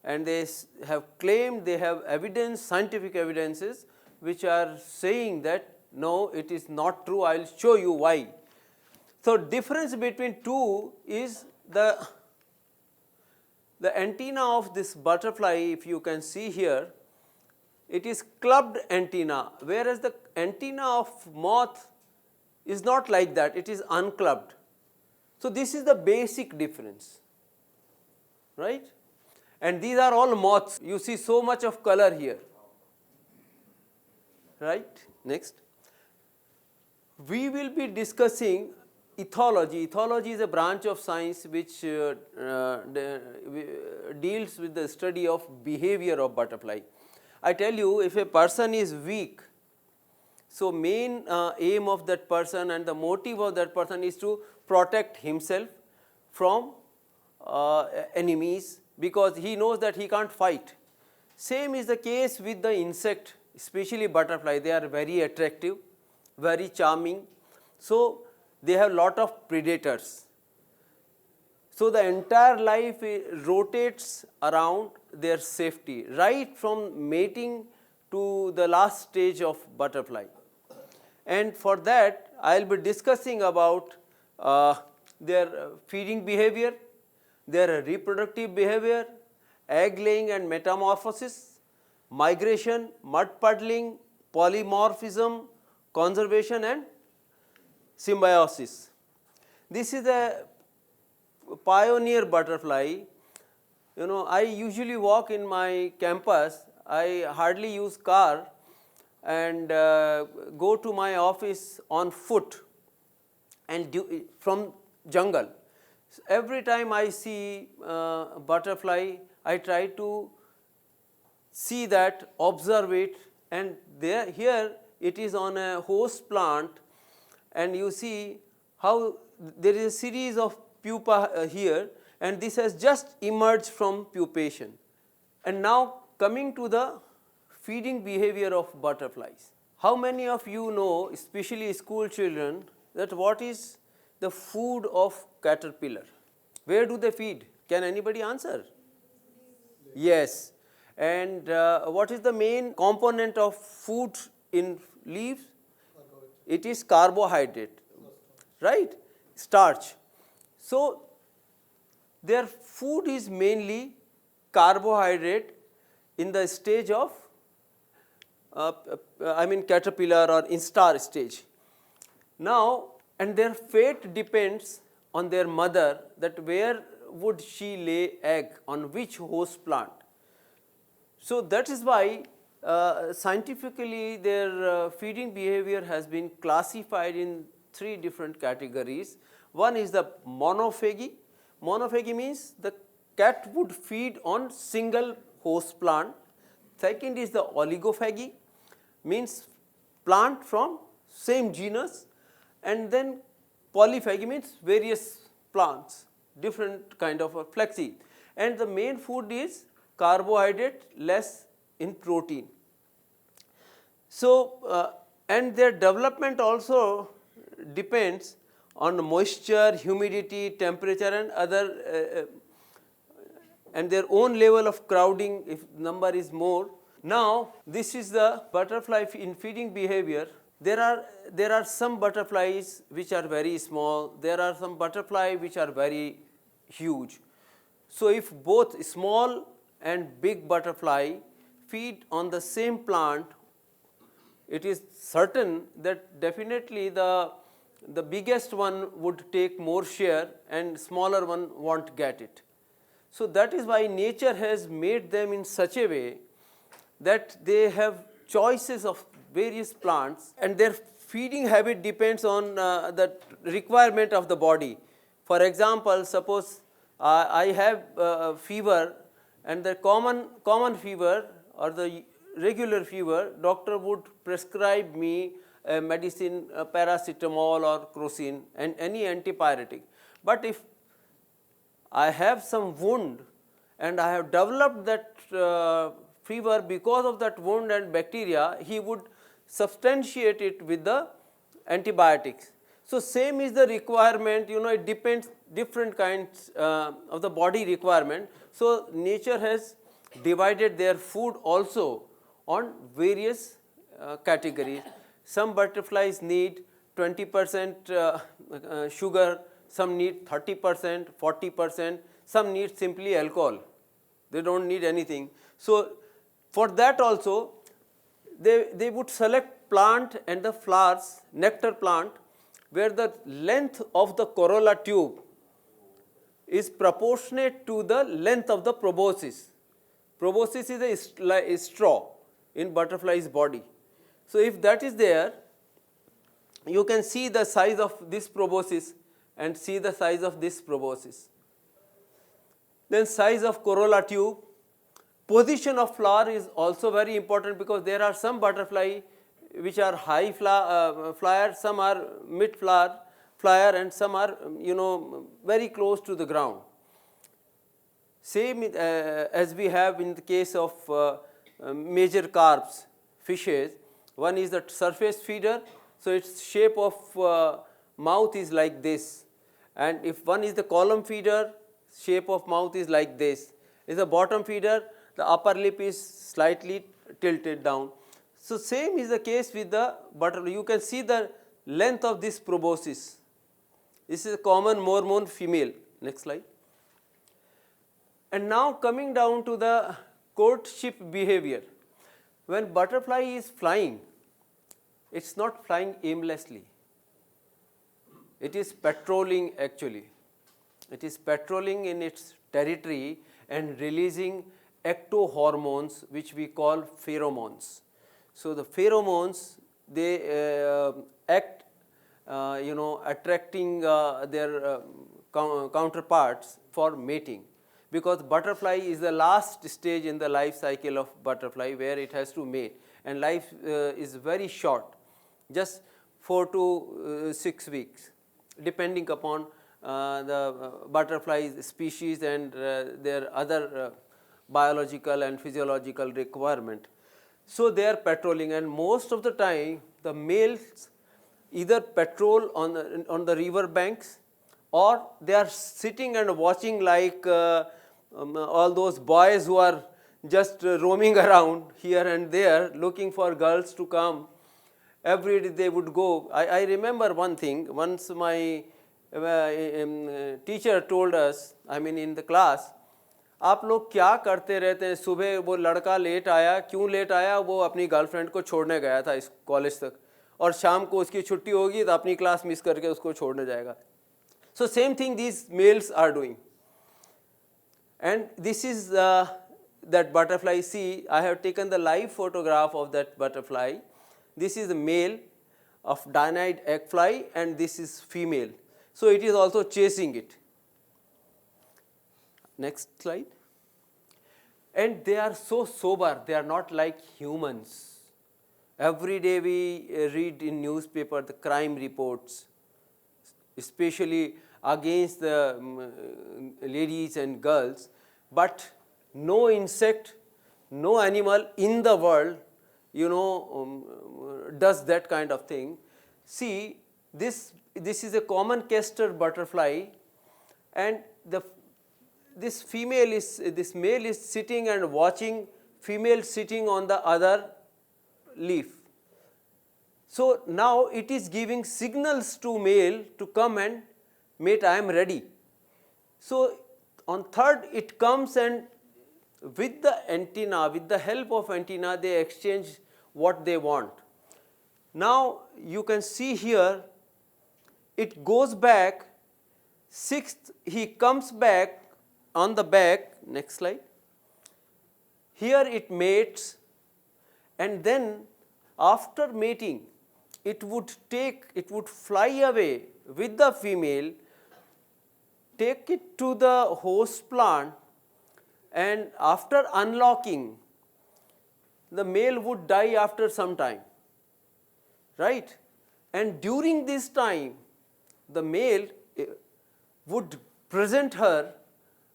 [SPEAKER 9] and they have claimed they have evidence, scientific evidences, which are saying that no, it is not true. I will show you why. So difference between two is the antenna of this butterfly, if you can see here, it is clubbed antenna, whereas the antenna of moth is not like that, it is unclubbed. So this is the basic difference, right? And these are all moths. You see so much of color here, right? Next. We will be discussing ethology. Ethology is a branch of science which deals with the study of behavior of butterfly. I tell you, if a person is weak, so main aim of that person and the motive of that person is to protect himself from enemies, because he knows that he can't fight. Same is the case with the insect, especially butterfly. They are very attractive, very charming. So they have lot of predators. So the entire life rotates around their safety, right from mating to the last stage of butterfly. And for that, I will be discussing about their feeding behavior, their reproductive behavior, egg laying and metamorphosis, migration, mud puddling, polymorphism, conservation and symbiosis. This is a pioneer butterfly. You know, I usually walk in my campus, I hardly use car and go to my office on foot and from jungle. So every time I see butterfly, I try to see that, observe it, and there here it is on a host plant, and you see how there is a series of pupa here, and this has just emerged from pupation. And now coming to the feeding behavior of butterflies. How many of you know, especially school children, that what is the food of caterpillar? Where do they feed? Can anybody answer? Yes. And what is the main component of food in leaves? It is carbohydrate, right? Starch. So their food is mainly carbohydrate in the stage of caterpillar or instar stage. Now, and their fate depends on their mother, that where would she lay egg, on which host plant. So that is why scientifically their feeding behavior has been classified in 3 different categories. One is the monophagy. Monophagy means the cat would feed on single host plant. Second is the oligophagy, means plant from same genus, and then polyphagy means various plants, different kind of a flexi. And the main food is carbohydrate, less in protein. So and their development also depends on moisture, humidity, temperature and other and their own level of crowding if number is more. Now this is the butterfly in feeding behavior. There are some butterflies which are very small, there are some butterflies which are very huge. So if both small and big butterfly feed on the same plant, it is certain that definitely the biggest one would take more share and smaller one won't get it. So that is why nature has made them in such a way that they have choices of various plants, and their feeding habit depends on the requirement of the body. For example, suppose I have fever, and the common fever or the regular fever, doctor would prescribe me a medicine, paracetamol or crocin and any antipyretic. But if I have some wound and I have developed that fever because of that wound and bacteria, he would substantiate it with the antibiotics. So same is the requirement, it depends different kinds of the body requirement. So nature has divided their food also on various categories. Some butterflies need 20% sugar, some need 30%, 40%, some need simply alcohol. They don't need anything. So for that also, they would select plant and the flowers, nectar plant, where the length of the corolla tube is proportionate to the length of the proboscis. Proboscis is a straw in butterfly's body. So if that is there, you can see the size of this proboscis and see the size of this proboscis. Then size of corolla tube. Position of flower is also very important, because there are some butterfly which are high flyer, some are mid flyer, and some are very close to the ground. Same as we have in the case of major carps, fishes. One is the surface feeder, so its shape of mouth is like this, and if one is the column feeder, shape of mouth is like this. Is a bottom feeder, the upper lip is slightly tilted down. So same is the case with the butterfly. You can see the length of this proboscis. This is a common mormon female. Next slide. And now coming down to the courtship behavior. When butterfly is flying, it's not flying aimlessly. It is patrolling actually. It is patrolling in its territory and releasing ectohormones, which we call pheromones. So the pheromones, they act, attracting their counterparts for mating, because butterfly is the last stage in the life cycle of butterfly where it has to mate, and life is very short, just 4 to 6 weeks, depending upon the butterfly species and their other biological and physiological requirement. So they are patrolling, and most of the time the males either patrol on the river banks, or they are sitting and watching like all those boys who are just roaming around here and there looking for girls to come. Every day they would go. I remember one thing. Once my teacher told us, in the class, आप लोग क्या करते रहते हैं, सुबह वो लड़का late आया, क्यों लेट आया, वो अपनी गर्लफ्रेंड को छोड़ने गया था इस कॉलेज तक, और शाम को उसकी छुट्टी होगी तो अपनी क्लास मिस करके उसको छोड़ने जाएगा. So same thing these males are doing. And this is that butterfly. See, I have taken the live photograph of that butterfly. This is the male of Danaid egg fly, and this is female. So it is also chasing it. Next slide. And they are so sober, they are not like humans. Every day we read in newspaper the crime reports, especially against the ladies and girls, but no insect, no animal in the world, does that kind of thing. See, this is a common castor butterfly, and this male is sitting and watching female sitting on the other leaf. So now it is giving signals to male to come and mate, I am ready. So on third it comes, and with the antenna, with the help of antenna, they exchange what they want. Now you can see here, it goes back, sixth he comes back on the back, next slide, here it mates, and then after mating it would fly away with the female, take it to the host plant, and after unlocking the male would die after some time, right? And during this time the male would present her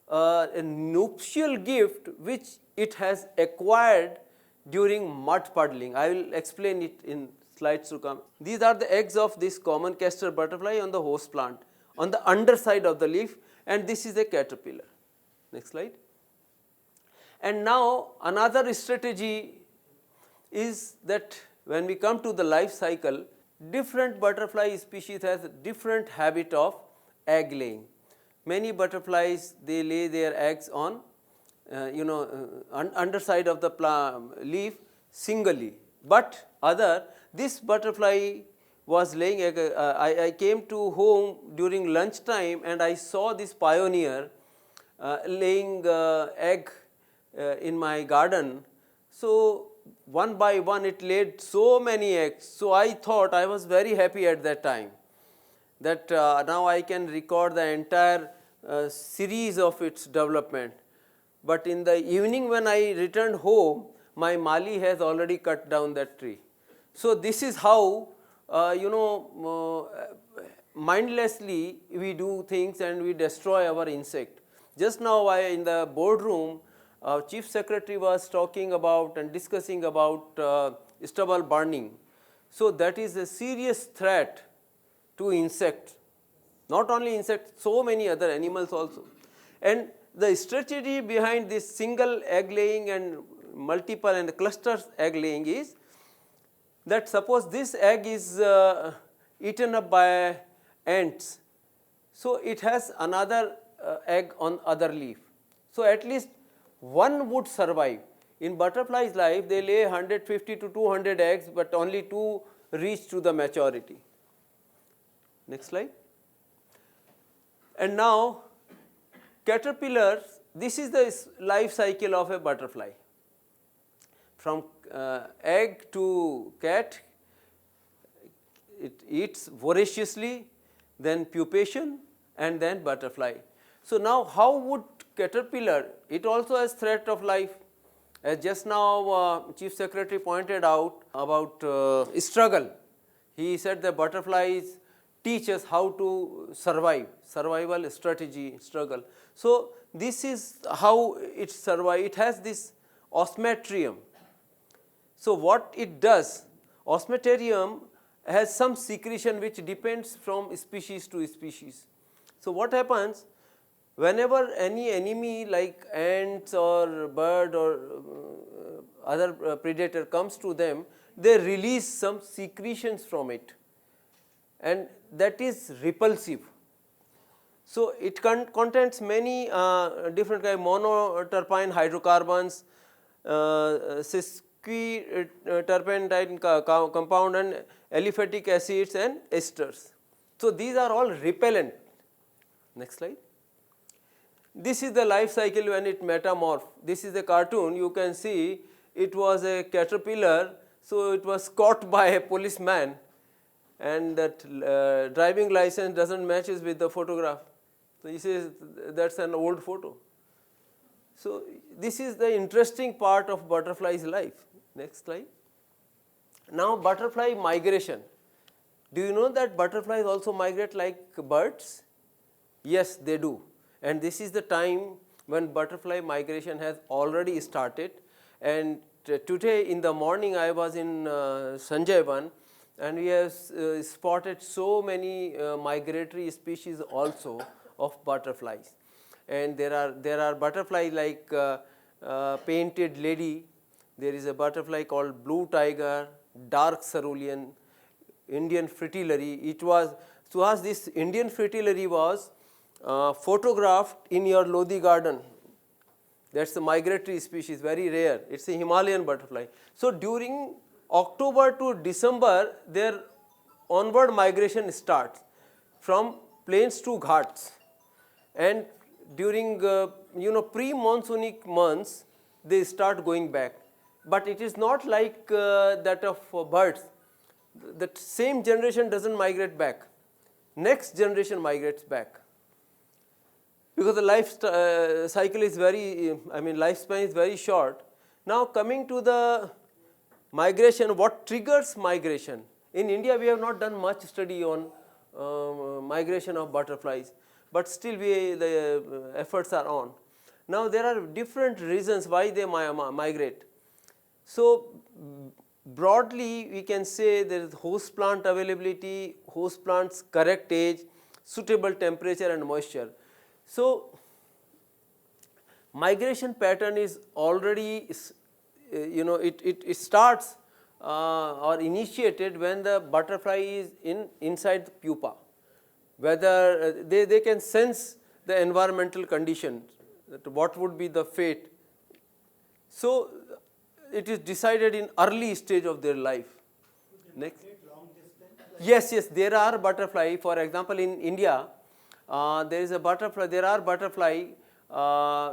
[SPEAKER 9] a nuptial gift which it has acquired during mud puddling. I will explain it in slides to come. These are the eggs of this common castor butterfly on the host plant on the underside of the leaf, and this is a caterpillar. Next slide. And now another strategy is that when we come to the life cycle, different butterfly species has different habit of egg laying. Many butterflies, they lay their eggs on underside of the leaf singly, but this butterfly was laying egg. I came to home during lunchtime and I saw this pioneer laying egg in my garden. So one by one it laid so many eggs. So I thought, I was very happy at that time that now I can record the entire series of its development. But in the evening when I returned home, my Mali has already cut down that tree. So this is how mindlessly we do things and we destroy our insect. Just now in the boardroom, Chief Secretary was talking about and discussing about stubble burning. So that is a serious threat to insects, not only insects, so many other animals also. And the strategy behind this single egg laying and multiple and clusters egg laying is that suppose this egg is eaten up by ants, so it has another egg on other leaf. So at least one would survive. In butterfly's life, they lay 150 to 200 eggs, but only 2 reach to the maturity. Next slide. And now caterpillars, this is the life cycle of a butterfly. From egg to cat, it eats voraciously, then pupation, and then butterfly. So now how would caterpillar, it also has threat of life. As just now Chief Secretary pointed out about struggle. He said the butterflies teach us how to survive, survival strategy, struggle. So this is how it survives. It has this osmeterium. So what it does, osmeterium has some secretion which depends from species to species. So what happens, whenever any enemy like ants or bird or other predator comes to them, they release some secretions from it, and that is repulsive. So it contains many different kind of monoterpene hydrocarbons, sesquiterpentine compound, and aliphatic acids and esters. So these are all repellent. Next slide. This is the life cycle when it metamorph. This is a cartoon. You can see it was a caterpillar, so it was caught by a policeman, and that driving license doesn't matches with the photograph. So he says that's an old photo. So this is the interesting part of butterfly's life. Next slide. Now butterfly migration. Do you know that butterflies also migrate like birds? Yes, they do. And this is the time when butterfly migration has already started. And today in the morning I was in Sanjayvan, and we have spotted so many migratory species also of butterflies. And there are butterflies like painted lady. There is a butterfly called blue tiger, dark cerulean, Indian fritillary. It was, Suhas, this Indian fritillary was photographed in your Lodi garden. That's the migratory species, very rare. It's a Himalayan butterfly. So during October to December, their onward migration starts from plains to ghats, and during pre-monsoonic months they start going back. But it is not like that of birds. That same generation doesn't migrate back. Next generation migrates back. Because the life cycle is lifespan is very short. Now coming to the migration, what triggers migration? In India we have not done much study on migration of butterflies, but still the efforts are on. Now there are different reasons why they migrate. So broadly we can say there is host plant availability, host plant's correct age, suitable temperature and moisture. So migration pattern is already, it starts or initiated when the butterfly is inside the pupa, whether they can sense the environmental conditions, that what would be the fate. So it is decided in early stage of their life. Next. Yes, there are butterfly. For example, in India, there is a butterfly. There are butterfly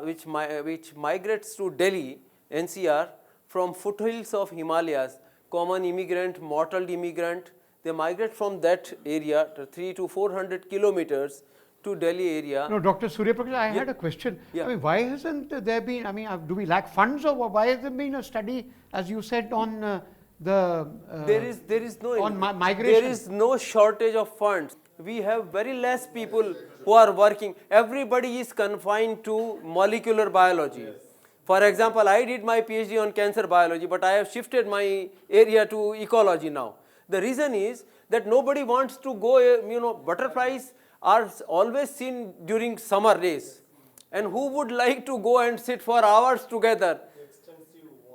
[SPEAKER 9] which migrates to Delhi, NCR, from foothills of Himalayas. Common immigrant, mottled immigrant. They migrate from that area to 300 to 400 kilometers to Delhi area.
[SPEAKER 3] No, Dr. Surya Prakash, I had a question. I mean, why hasn't there been, do we lack funds, or why has there been a study, as you said, on
[SPEAKER 9] there is no
[SPEAKER 3] on migration?
[SPEAKER 9] There is no shortage of funds. We have very less people who are working. Everybody is confined to molecular biology. For example, I did my PhD on cancer biology, but I have shifted my area to ecology now. The reason is that nobody wants to go, butterflies are always seen during summer days. And who would like to go and sit for hours together?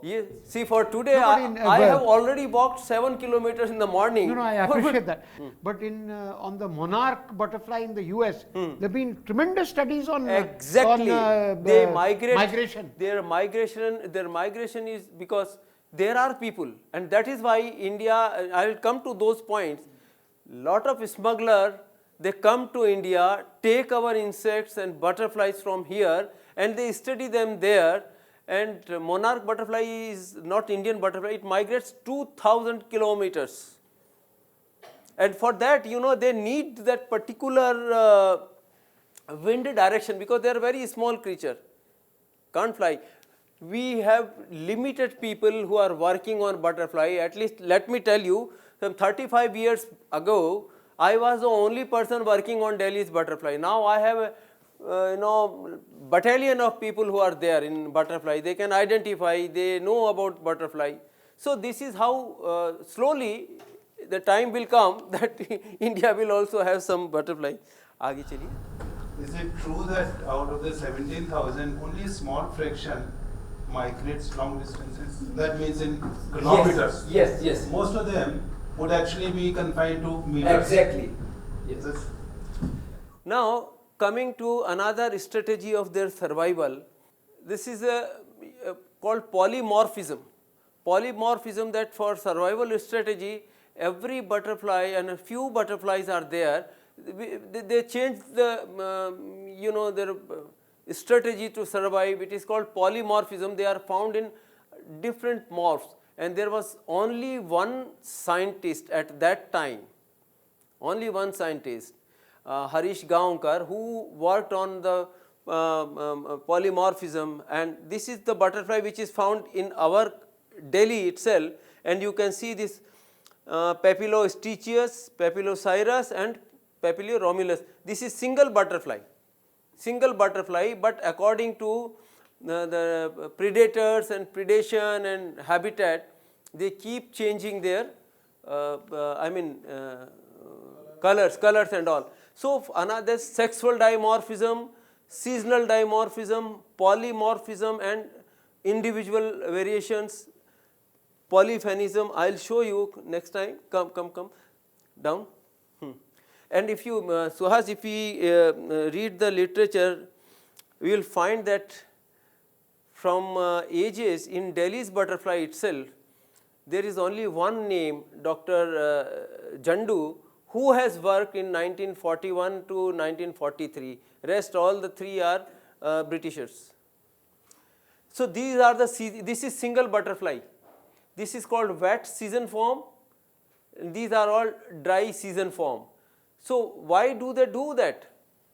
[SPEAKER 9] Yes. See, for today, I have already walked 7 kilometers in the morning.
[SPEAKER 3] No, I appreciate that. But on the monarch butterfly in the US, there have been tremendous studies on
[SPEAKER 9] they migrate,
[SPEAKER 3] migration.
[SPEAKER 9] Their migration is because there are people, and that is why India, I will come to those points. Lot of smugglers, they come to India, take our insects and butterflies from here, and they study them there. And monarch butterfly is not Indian butterfly, it migrates 2000 kilometers. And for that, they need that particular wind direction, because they are very small creature, can't fly. We have limited people who are working on butterfly. At least let me tell you, some 35 years ago, I was the only person working on Delhi's butterfly. Now I have a battalion of people who are there in butterfly. They can identify, they know about butterfly. So this is how slowly the time will come that India will also have some butterfly. Aage chaliye.
[SPEAKER 2] Is it true that out of the 17,000, only a small fraction migrates long distances? That means in kilometers.
[SPEAKER 9] Yes.
[SPEAKER 2] Most of them would actually be confined to meters.
[SPEAKER 9] Exactly. Yes. Now, coming to another strategy of their survival, this is called polymorphism. Polymorphism, that for survival strategy, every butterfly and a few butterflies are there. They change the their strategy to survive. It is called polymorphism. They are found in different morphs, and there was only one scientist at that time. Only one scientist. Harish Gaonkar, who worked on the polymorphism, and this is the butterfly which is found in our Delhi itself, and you can see this Papillostichius, Papillocyrus and Papilioromulus. This is single butterfly, but according to the predators and predation and habitat, they keep changing their colors and all. So another sexual dimorphism, seasonal dimorphism, polymorphism and individual variations, polyphenism. I will show you next time. Come down. And if you, Suhas, if we read the literature, we will find that from ages in Delhi's butterfly itself, there is only one name, Dr. Jandu, who has worked in 1941 to 1943, Rest all the 3 are Britishers. So these are the, this is single butterfly. This is called wet season form. And these are all dry season form. So why do they do that?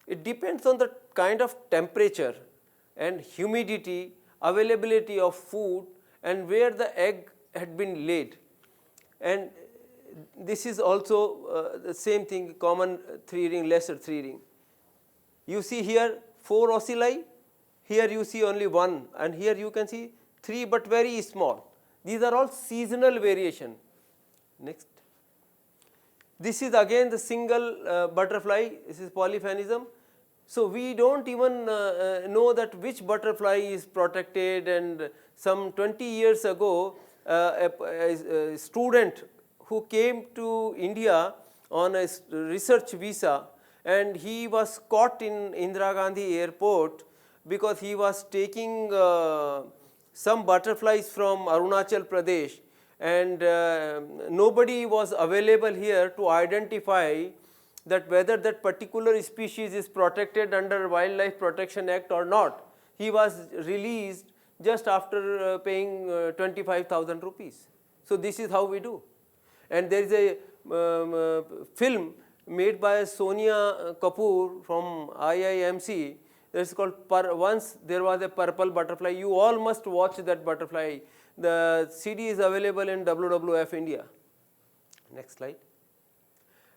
[SPEAKER 9] It depends on the kind of temperature and humidity, availability of food, and where the egg had been laid. And this is also the same thing, common 3 ring, lesser 3 ring. You see here 4 ocelli, here you see only 1, and here you can see 3 but very small. These are all seasonal variation. Next. This is again the single butterfly, this is polyphenism. So we don't even know that which butterfly is protected, and some 20 years ago a student who came to India on a research visa, and he was caught in Indira Gandhi airport because he was taking some butterflies from Arunachal Pradesh, and nobody was available here to identify that whether that particular species is protected under Wildlife Protection Act or not. He was released just after paying 25,000 rupees. So this is how we do. And there is a film made by Sonia Kapoor from IIMC. It's called Once There Was a Purple Butterfly. You all must watch that butterfly. The CD is available in WWF India. Next slide.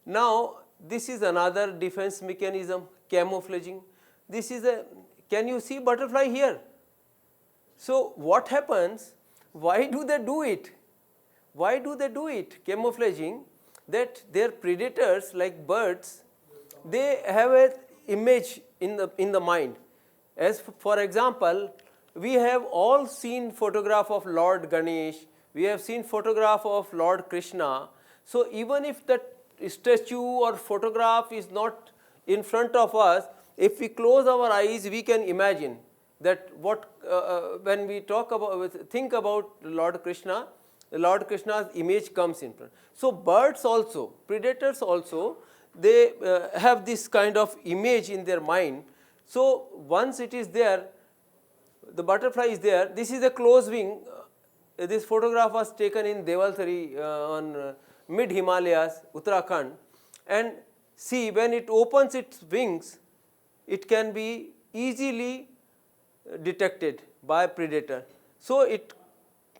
[SPEAKER 9] Now this is another defense mechanism, camouflaging. This is a, can you see butterfly here? So what happens? Why do they do it? Why do they do it? Camouflaging, that their predators like birds, they have an image in the mind. As for example, we have all seen photograph of Lord Ganesh, we have seen photograph of Lord Krishna. So even if that statue or photograph is not in front of us, if we close our eyes, we can imagine that what when we talk about, think about Lord Krishna, Lord Krishna's image comes in front. So birds also, predators also, they have this kind of image in their mind. So once it is there, the butterfly is there. This is a close wing. This photograph was taken in Devalsari on mid Himalayas, Uttarakhand, and see, when it opens its wings, it can be easily detected by a predator. So it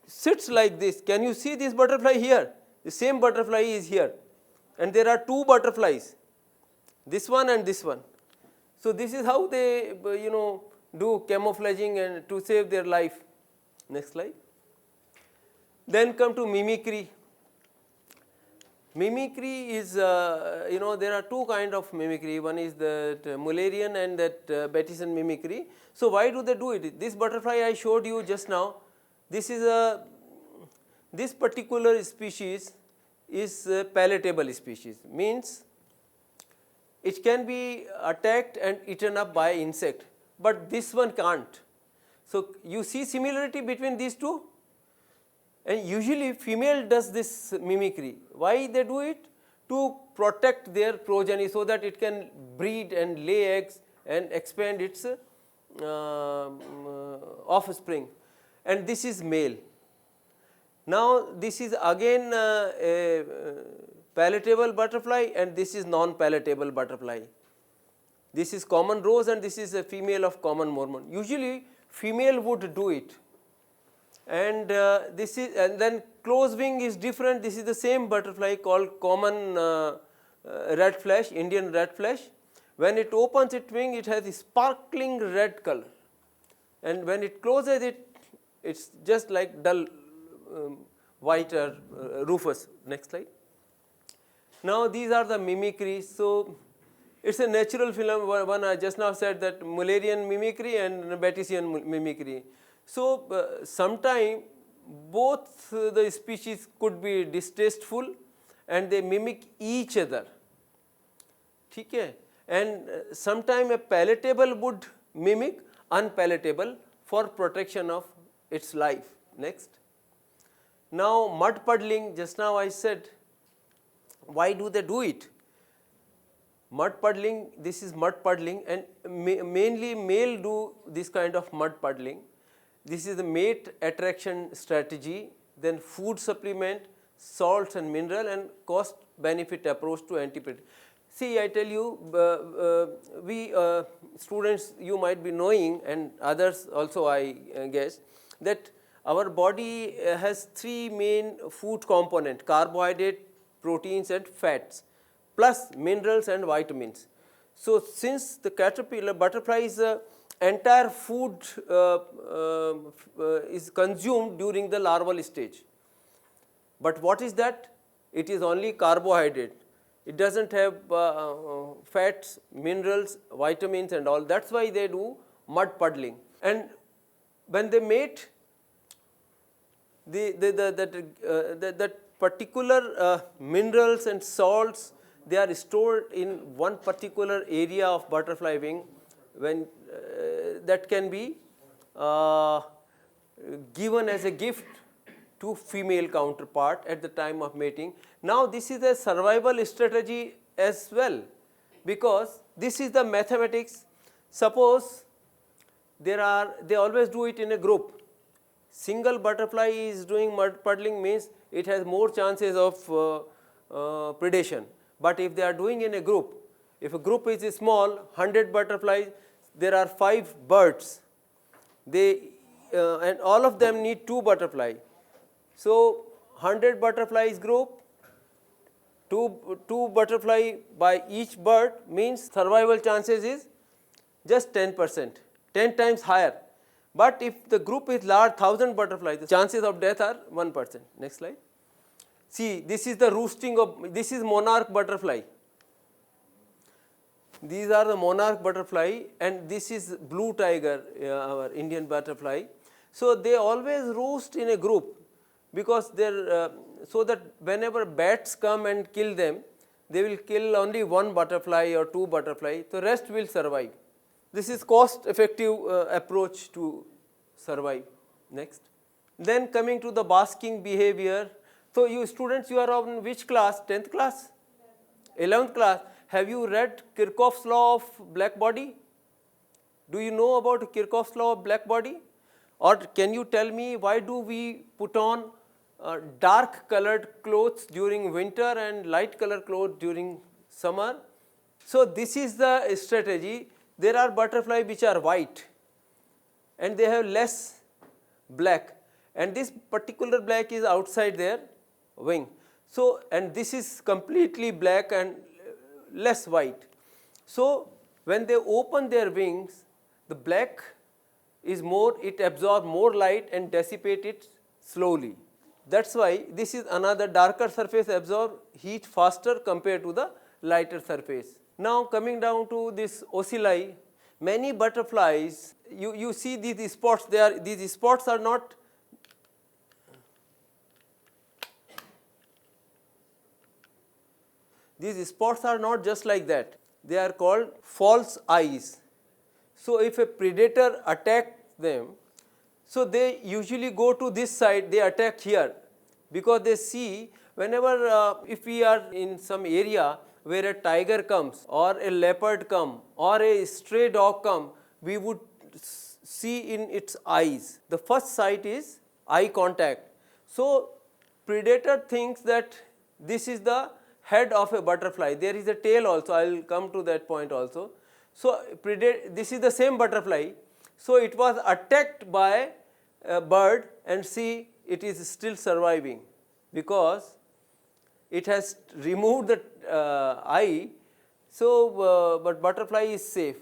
[SPEAKER 9] sits like this. Can you see this butterfly here? The same butterfly is here, and there are 2 butterflies, this one and this one. So this is how they do camouflaging and to save their life. Next slide. Then come to mimicry. Mimicry is, there are 2 kinds of mimicry. One is that Mullerian and that Battisian mimicry. So why do they do it? This butterfly I showed you just now, this is this particular species is a palatable species, means it can be attacked and eaten up by insect, but this one can't. So you see similarity between these 2? And usually female does this mimicry. Why they do it? To protect their progeny so that it can breed and lay eggs and expand its offspring. And this is male. Now this is again a palatable butterfly, and this is non-palatable butterfly. This is common rose and this is a female of common mormon. Usually female would do it. And this is, and then close wing is different. This is the same butterfly called common red flash, Indian red flash. When it opens its wing, it has a sparkling red color, and when it closes it, it's just like dull white or rufous. Next slide. Now these are the mimicries. So it's a natural phenomenon. One I just now said that Mullerian mimicry and Battisian mimicry. So sometimes both the species could be distasteful and they mimic each other. Okay? And sometimes a palatable would mimic unpalatable for protection of its life. Next. Now mud puddling, just now I said, why do they do it? Mud puddling, this is mud puddling, and mainly male do this kind of mud puddling. This is the mate attraction strategy, then food supplement, salts and mineral, and cost benefit approach to anti-predator. See, I tell you, we students, you might be knowing, and others also I guess, that our body has three main food components: carbohydrate, proteins and fats, plus minerals and vitamins. So, since the caterpillar butterfly's entire food is consumed during the larval stage, but what is that? It is only carbohydrate. It does not have fats, minerals, vitamins and all. That is why they do mud puddling. And when they mate, that particular minerals and salts, they are stored in one particular area of butterfly wing, when that can be given as a gift to female counterpart at the time of mating. Now, this is a survival strategy as well, because this is the mathematics. Suppose they always do it in a group. Single butterfly is doing mud puddling, means it has more chances of predation. But if they are doing in a group, if a group is small, 100 butterflies, there are 5 birds, and all of them need 2 butterflies. So, 100 butterflies group, 2 butterfly by each bird, means survival chances is just 10%, 10 times higher. But if the group is large, 1000 butterflies, the chances of death are 1%. Next slide. See, this is the roosting of, this is monarch butterfly. These are the monarch butterfly, and this is blue tiger, our Indian butterfly. So, they always roost in a group, because they so that whenever bats come and kill them, they will kill only 1 butterfly or 2 butterfly, the rest will survive. This is cost effective approach to survive. Next. Then coming to the basking behavior. So, you students, you are on which class? 10th class? 11th class. Have you read Kirchhoff's law of black body? Do you know about Kirchhoff's law of black body? Or can you tell me why do we put on dark colored clothes during winter and light colored clothes during summer? So, this is the strategy. There are butterflies which are white and they have less black, and this particular black is outside their wing. So, and this is completely black and less white. So, when they open their wings, the black is more, it absorbs more light and dissipates it slowly. That is why this is another darker surface absorb heat faster compared to the lighter surface. Now, coming down to this ocelli, many butterflies, you see these spots, these spots are not just like that, they are called false eyes. So, if a predator attacks them, so they usually go to this side, they attack here, because they see whenever if we are in some area where a tiger comes or a leopard come or a stray dog come, we would see in its eyes. The first sight is eye contact. So, predator thinks that this is the head of a butterfly. There is a tail also, I will come to that point also. So, this is the same butterfly. So, it was attacked by a bird, and see it is still surviving because it has removed the eye. So, but butterfly is safe.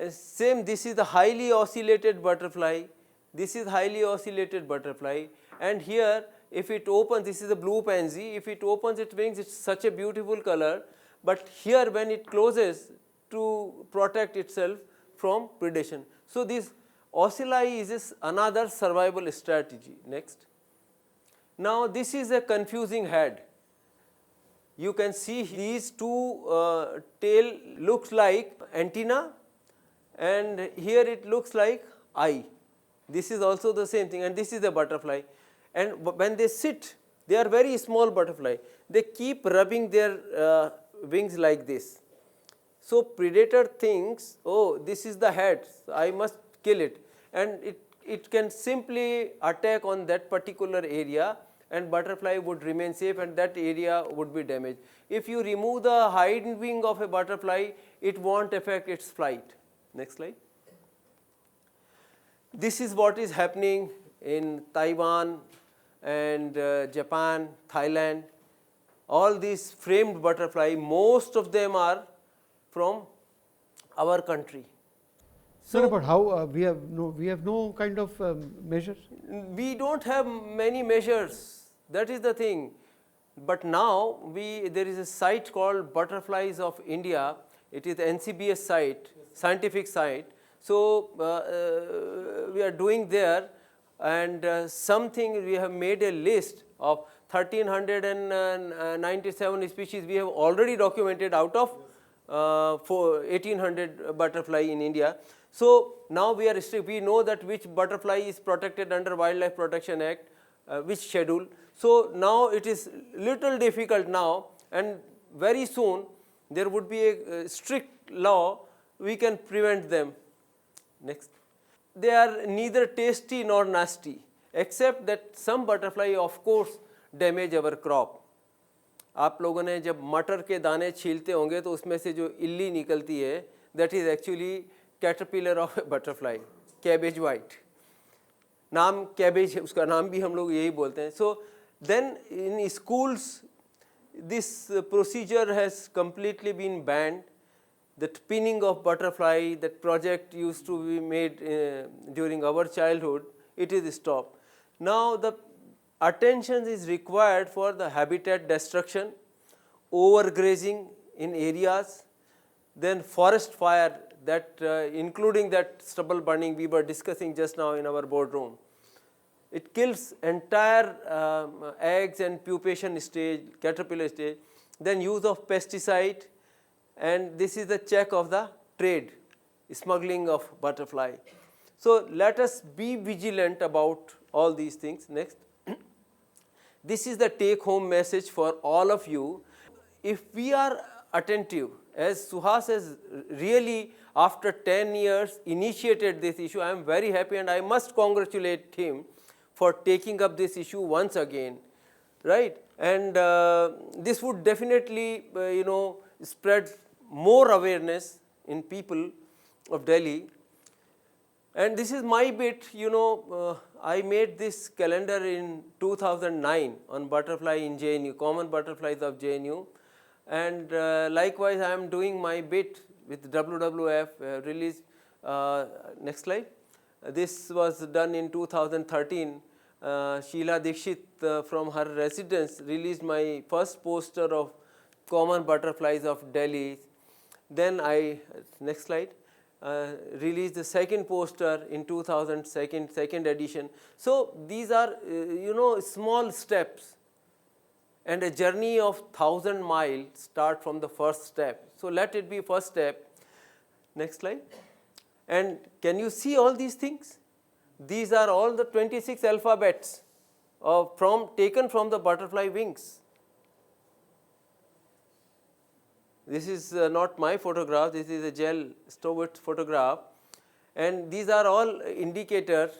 [SPEAKER 9] Same, this is the highly ocellated butterfly, this is highly ocellated butterfly, and here if it opens, this is a blue pansy, if it opens its wings, it is such a beautiful color, but here when it closes to protect itself from predation. So, this ocelli is another survival strategy. Next. Now, this is a confusing head. You can see these two tail looks like antenna, and here it looks like eye. This is also the same thing, and this is a butterfly. And when they sit, they are very small butterfly. They keep rubbing their wings like this. So predator thinks, oh, this is the head, I must kill it, and it can simply attack on that particular area, and butterfly would remain safe and that area would be damaged. If you remove the hind wing of a butterfly, it won't affect its flight. Next slide. This is what is happening in Taiwan and Japan, Thailand. All these framed butterfly, most of them are from our country.
[SPEAKER 3] Sir, but how we have no kind of measures?
[SPEAKER 9] We don't have many measures, that is the thing. But now there is a site called Butterflies of India. It is NCBS site, scientific site. So we are doing there, and something we have made a list of 1397 species we have already documented out of 1800 butterfly in India. So now we know that which butterfly is protected under Wildlife Protection Act, which schedule. So now it is little difficult now, and very soon there would be a strict law, we can prevent them. Next. They are neither tasty nor nasty, except that some butterfly of course damage our crop. आप लोगों ने जब मटर के दाने छीलते होंगे तो उसमें से जो इल्ली निकलती है, that is actually caterpillar of a butterfly, cabbage white. नाम cabbage है, उसका नाम भी हम लोग यही बोलते हैं. So then in schools this procedure has completely been banned. That pinning of butterfly, that project used to be made during our childhood, it is stopped. Now the attention is required for the habitat destruction, overgrazing in areas, then forest fire, that including that stubble burning we were discussing just now in our boardroom. It kills entire eggs and pupation stage, caterpillar stage, then use of pesticide, and this is the check of the trade, smuggling of butterfly. So let us be vigilant about all these things. Next. This is the take home message for all of you. If we are attentive, as Suhas has really after 10 years initiated this issue, I am very happy and I must congratulate him for taking up this issue once again, right? And this would definitely spread more awareness in people of Delhi. And this is my bit, I made this calendar in 2009 on butterfly in JNU, common butterflies of JNU. And likewise, I am doing my bit with WWF release. Next slide. This was done in 2013. Sheila Dikshit from her residence released my first poster of common butterflies of Delhi. Then next slide, released the second poster in 2000, second edition. So these are, small steps, and a journey of 1,000 miles start from the first step. So let it be first step. Next slide. And can you see all these things? These are all the 26 alphabets taken from the butterfly wings. This is not my photograph, this is a Gel Stowett photograph, and these are all indicators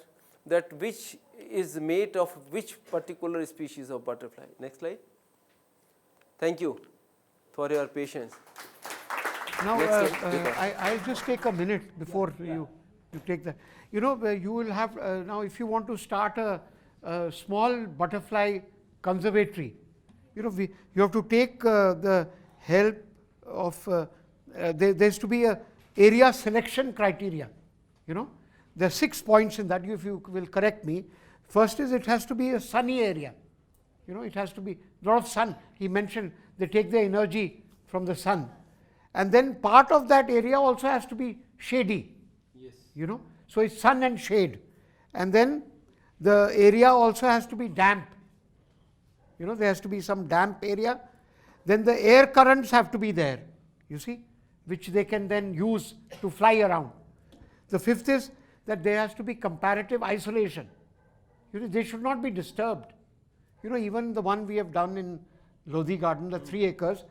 [SPEAKER 9] that which is made of which particular species of butterfly. Next slide. Thank you for your patience.
[SPEAKER 3] Now, I'll just take a minute before you take that. You will have, now if you want to start a small butterfly conservatory, you have to take the help of, there's to be a area selection criteria, There are 6 points in that, if you will correct me. First is it has to be a sunny area, it has to be a lot of sun. He mentioned they take the energy from the sun. And then part of that area also has to be shady, yes. So it's sun and shade. And then the area also has to be damp, there has to be some damp area. Then the air currents have to be there, which they can then use to fly around. The fifth is that there has to be comparative isolation. They should not be disturbed. Even the one we have done in Lodhi Garden, the 3 acres,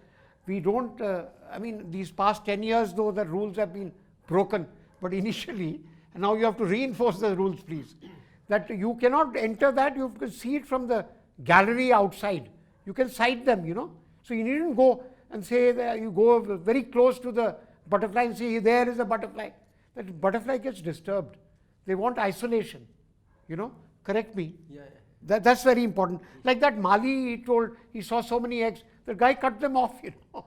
[SPEAKER 3] We don't, I mean, these past 10 years, though, the rules have been broken, but initially, and now you have to reinforce the rules, please, that you cannot enter that, you have to see it from the gallery outside. You can sight them, you know. So you needn't go and say that you go very close to the butterfly and say, there is a butterfly. That butterfly gets disturbed. They want isolation, you know. Correct me.
[SPEAKER 9] Yeah.
[SPEAKER 3] That's very important. Like that Mali, he told, he saw so many eggs, the guy cut them off, you know.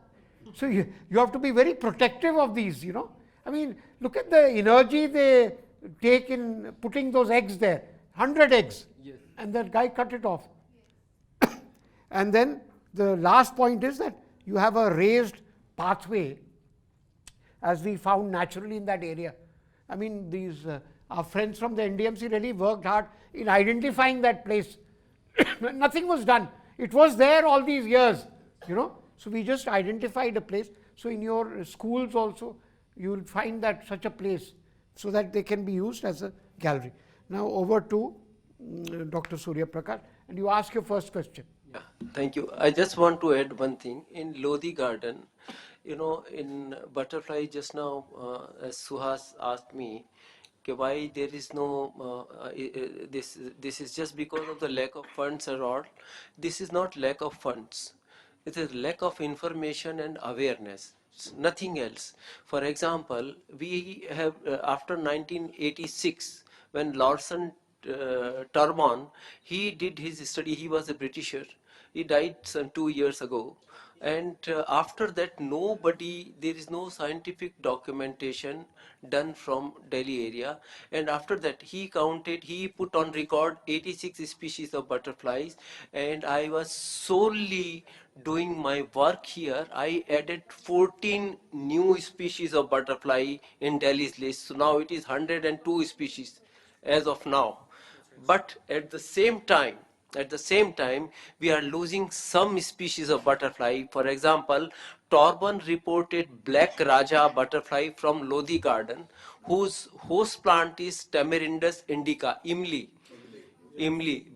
[SPEAKER 3] So you have to be very protective of these, you know. I mean, look at the energy they take in putting those eggs there. 100 eggs.
[SPEAKER 9] Yes.
[SPEAKER 3] And that guy cut it off. And then the last point is that you have a raised pathway, as we found naturally in that area. I mean, these our friends from the NDMC really worked hard in identifying that place. Nothing was done. It was there all these years, you know. So we just identified a place. So in your schools also, you will find that such a place, so that they can be used as a gallery. Now over to Dr. Surya Prakash, and you ask your first question.
[SPEAKER 10] Yeah, thank you. I just want to add one thing. In Lodi Garden, you know, in butterfly just now, as Suhas asked me, why there is no, this is just because of the lack of funds or all. This is not lack of funds. It is lack of information and awareness. It's nothing else. For example, we have, after 1986, when Lawson Turbon, he did his study, he was a Britisher. He died some 2 years ago. And after that, there is no scientific documentation done from Delhi area. And after that, he put on record 86 species of butterflies. And I was solely doing my work here. I added 14 new species of butterfly in Delhi's list. So now it is 102 species as of now. But at the same time, we are losing some species of butterfly. For example, Torban reported Black Raja butterfly from Lodi Garden, whose host plant is Tamarindus indica, Imli.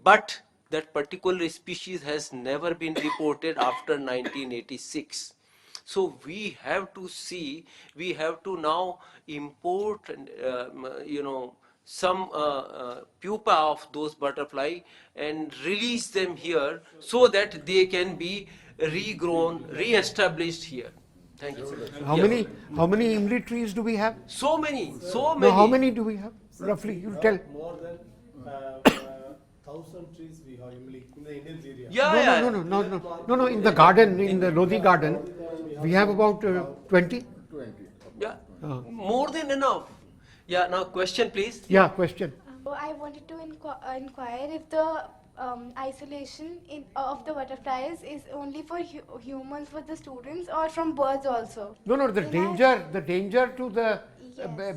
[SPEAKER 10] But that particular species has never been reported after 1986. So we have to now import, some pupa of those butterfly and release them here so that they can be regrown, re-established here. Thank you.
[SPEAKER 3] How many Imli trees do we have?
[SPEAKER 10] So many.
[SPEAKER 3] No, how many do we have? Roughly, you tell.
[SPEAKER 5] More than 1,000 trees we have in the Indian area.
[SPEAKER 3] No, in the garden, in the Lodi Garden, we have about 20.
[SPEAKER 10] Yeah, more than enough. Yeah, now question please.
[SPEAKER 3] Yeah, question.
[SPEAKER 11] I wanted to inquire if the isolation of the butterflies is only for humans, for the students, or from birds also?
[SPEAKER 3] No, the danger to the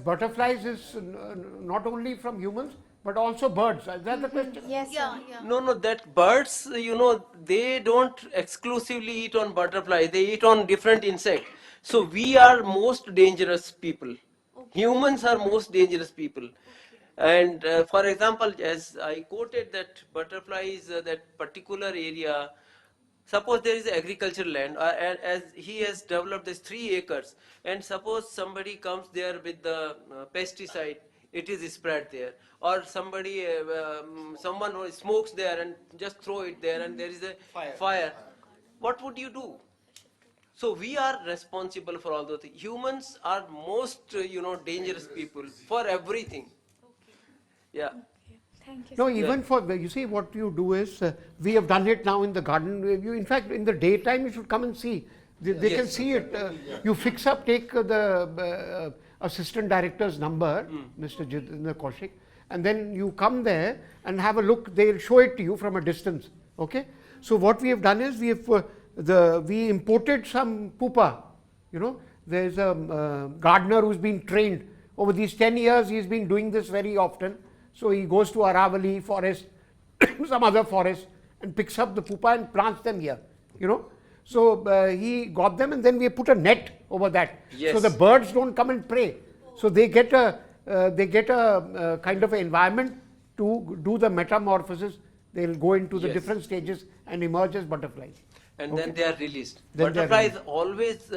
[SPEAKER 3] butterflies is not only from humans, but also birds. Is that the question?
[SPEAKER 11] Yes.
[SPEAKER 8] Yeah.
[SPEAKER 10] No, that birds, they don't exclusively eat on butterfly. They eat on different insects. So we are most dangerous people. Humans are most dangerous people. And for example, as I quoted that butterflies, that particular area, suppose there is agricultural land, as he has developed this 3 acres, and suppose somebody comes there with the pesticide, it is spread there, or someone who smokes there and just throw it there, and there is a fire. What would you do? So we are responsible for all those things. Humans are most, dangerous people for everything. Yeah.
[SPEAKER 11] Thank you.
[SPEAKER 3] No, even for, you see, what you do is, we have done it now in the garden. In fact, in the daytime, you should come and see. They can see it. You take the assistant director's number, Mr. Jitendra Kaushik, and then you come there and have a look. They'll show it to you from a distance. Okay. So what we have done is we imported some pupa. There's a gardener who's been trained over these 10 years. He's been doing this very often. So he goes to Aravali forest, some other forest, and picks up the pupa and plants them here. So he got them, and then we put a net over that, so the birds don't come and prey. So they get a kind of an environment to do the metamorphosis. They'll go into the different stages and emerge as butterflies.
[SPEAKER 10] and then they are released.
[SPEAKER 3] Then they are
[SPEAKER 10] Butterflies always,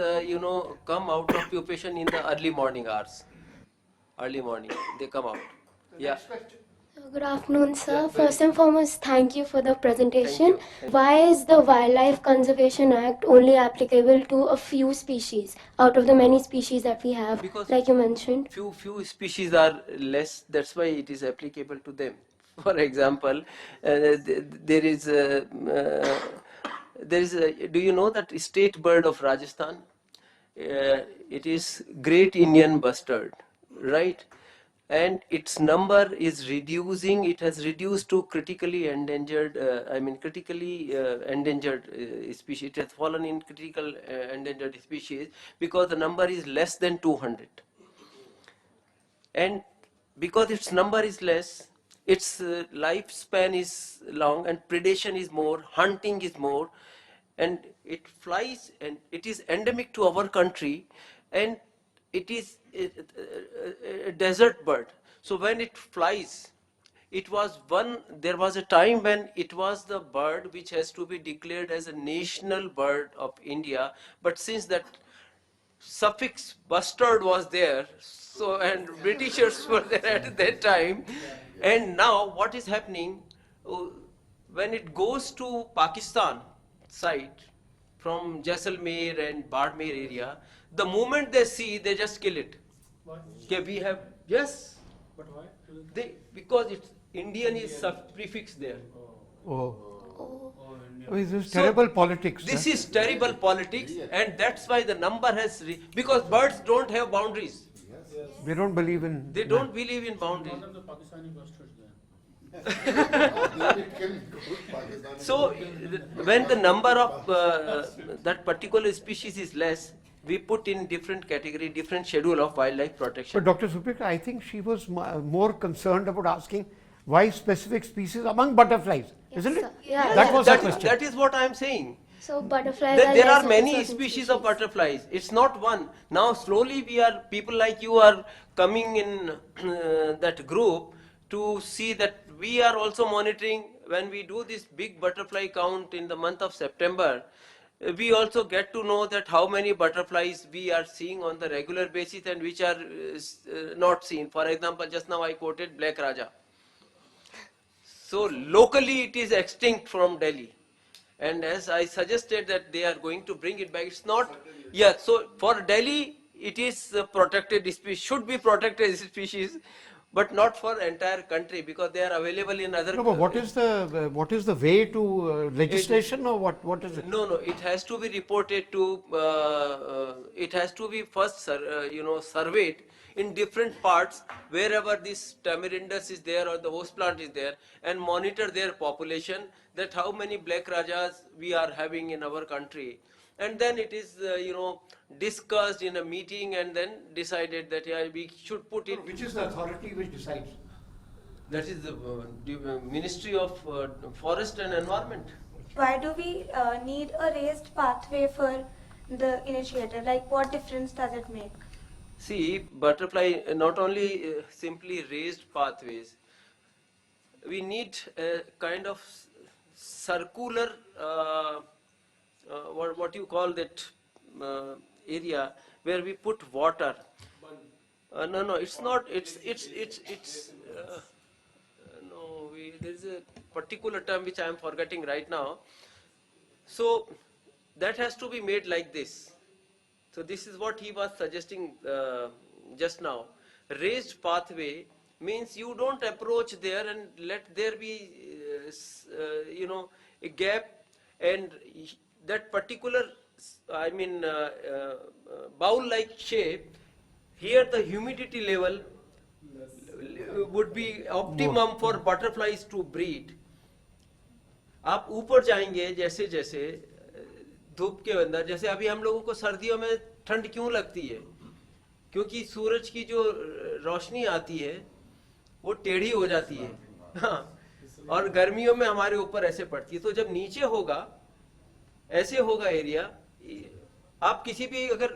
[SPEAKER 10] come out of pupation in the early morning hours. Early morning, they come out. Yeah.
[SPEAKER 11] Good afternoon, sir. First and foremost, thank you for the presentation.
[SPEAKER 10] Thank you.
[SPEAKER 11] Why is the Wildlife Conservation Act only applicable to a few species out of the many species that we have,
[SPEAKER 10] Because
[SPEAKER 11] like you mentioned?
[SPEAKER 10] Few species are less, that's why it is applicable to them. For example, there is do you know that state bird of Rajasthan? It is great Indian bustard, right? And its number is reducing. It has reduced to critically endangered. Endangered species. It has fallen in critical endangered species because the number is less than 200. And because its number is less, its lifespan is long, and predation is more, hunting is more, and it flies, and it is endemic to our country, and it is a desert bird. So when it flies, there was a time when it was the bird which has to be declared as a national bird of India, but since that suffix bustard was there, so, and Britishers were there at that time, and now what is happening, when it goes to Pakistan side from Jaisalmer and Bardmer area, the moment they see, they just kill it. Okay, we have, yes.
[SPEAKER 1] But why?
[SPEAKER 10] Because it's Indian is prefix there.
[SPEAKER 3] Oh, this is terrible politics.
[SPEAKER 10] This is terrible politics, and that's why the number has, because birds don't have boundaries.
[SPEAKER 3] They don't believe in.
[SPEAKER 10] They don't believe in boundaries.
[SPEAKER 1] One of the Pakistani bastards there.
[SPEAKER 10] So when the number of that particular species is less, we put in different category, different schedule of wildlife protection.
[SPEAKER 3] But Dr. Suprita, I think she was more concerned about asking why specific species among butterflies, isn't it?
[SPEAKER 11] sir. Yeah,
[SPEAKER 3] that
[SPEAKER 11] yeah.
[SPEAKER 3] was the question.
[SPEAKER 10] That is what I am saying.
[SPEAKER 11] So butterflies
[SPEAKER 10] There
[SPEAKER 11] less
[SPEAKER 10] are
[SPEAKER 11] of
[SPEAKER 10] many
[SPEAKER 11] certain
[SPEAKER 10] species of butterflies. It's not one. Now slowly people like you are coming in that group to see that we are also monitoring. When we do this big butterfly count in the month of September, we also get to know that how many butterflies we are seeing on the regular basis and which are not seen. For example, just now I quoted Black Raja. So locally it is extinct from Delhi. And as I suggested that they are going to bring it back, it's not, yeah, so for Delhi it is protected species, should be protected species, but not for entire country because they are available in other.
[SPEAKER 3] No, but what is the way to legislation or what is it?
[SPEAKER 10] No, it has to be reported to, it has to be first, surveyed in different parts wherever this Tamarindus is there or the host plant is there, and monitor their population, that how many Black Rajas we are having in our country. And then it is, discussed in a meeting and then decided that we should put it.
[SPEAKER 3] Which is the authority which decides?
[SPEAKER 10] That is the Ministry of Forest and Environment.
[SPEAKER 11] Why do we need a raised pathway for the initiator? Like, what difference does it make?
[SPEAKER 10] See, butterfly not only simply raised pathways, we need a kind of circular, what you call that area where we put water. No, it's not. It's no. There is a particular term which I am forgetting right now. So that has to be made like this. So this is what he was suggesting just now. Raised pathway means you don't approach there and let there be, a gap, and that particular, bowl-like shape. Here the humidity level would be optimum for butterflies to breed. आप ऊपर जाएंगे जैसे जैसे धूप के अंदर, जैसे अभी हम लोगों को सर्दियों में ठंड क्यों लगती है? क्योंकि सूरज की जो रोशनी आती है वो टेढ़ी हो जाती है, हाँ, और गर्मियों में हमारे ऊपर ऐसे पड़ती है. तो जब नीचे होगा, ऐसे होगा एरिया, आप किसी भी अगर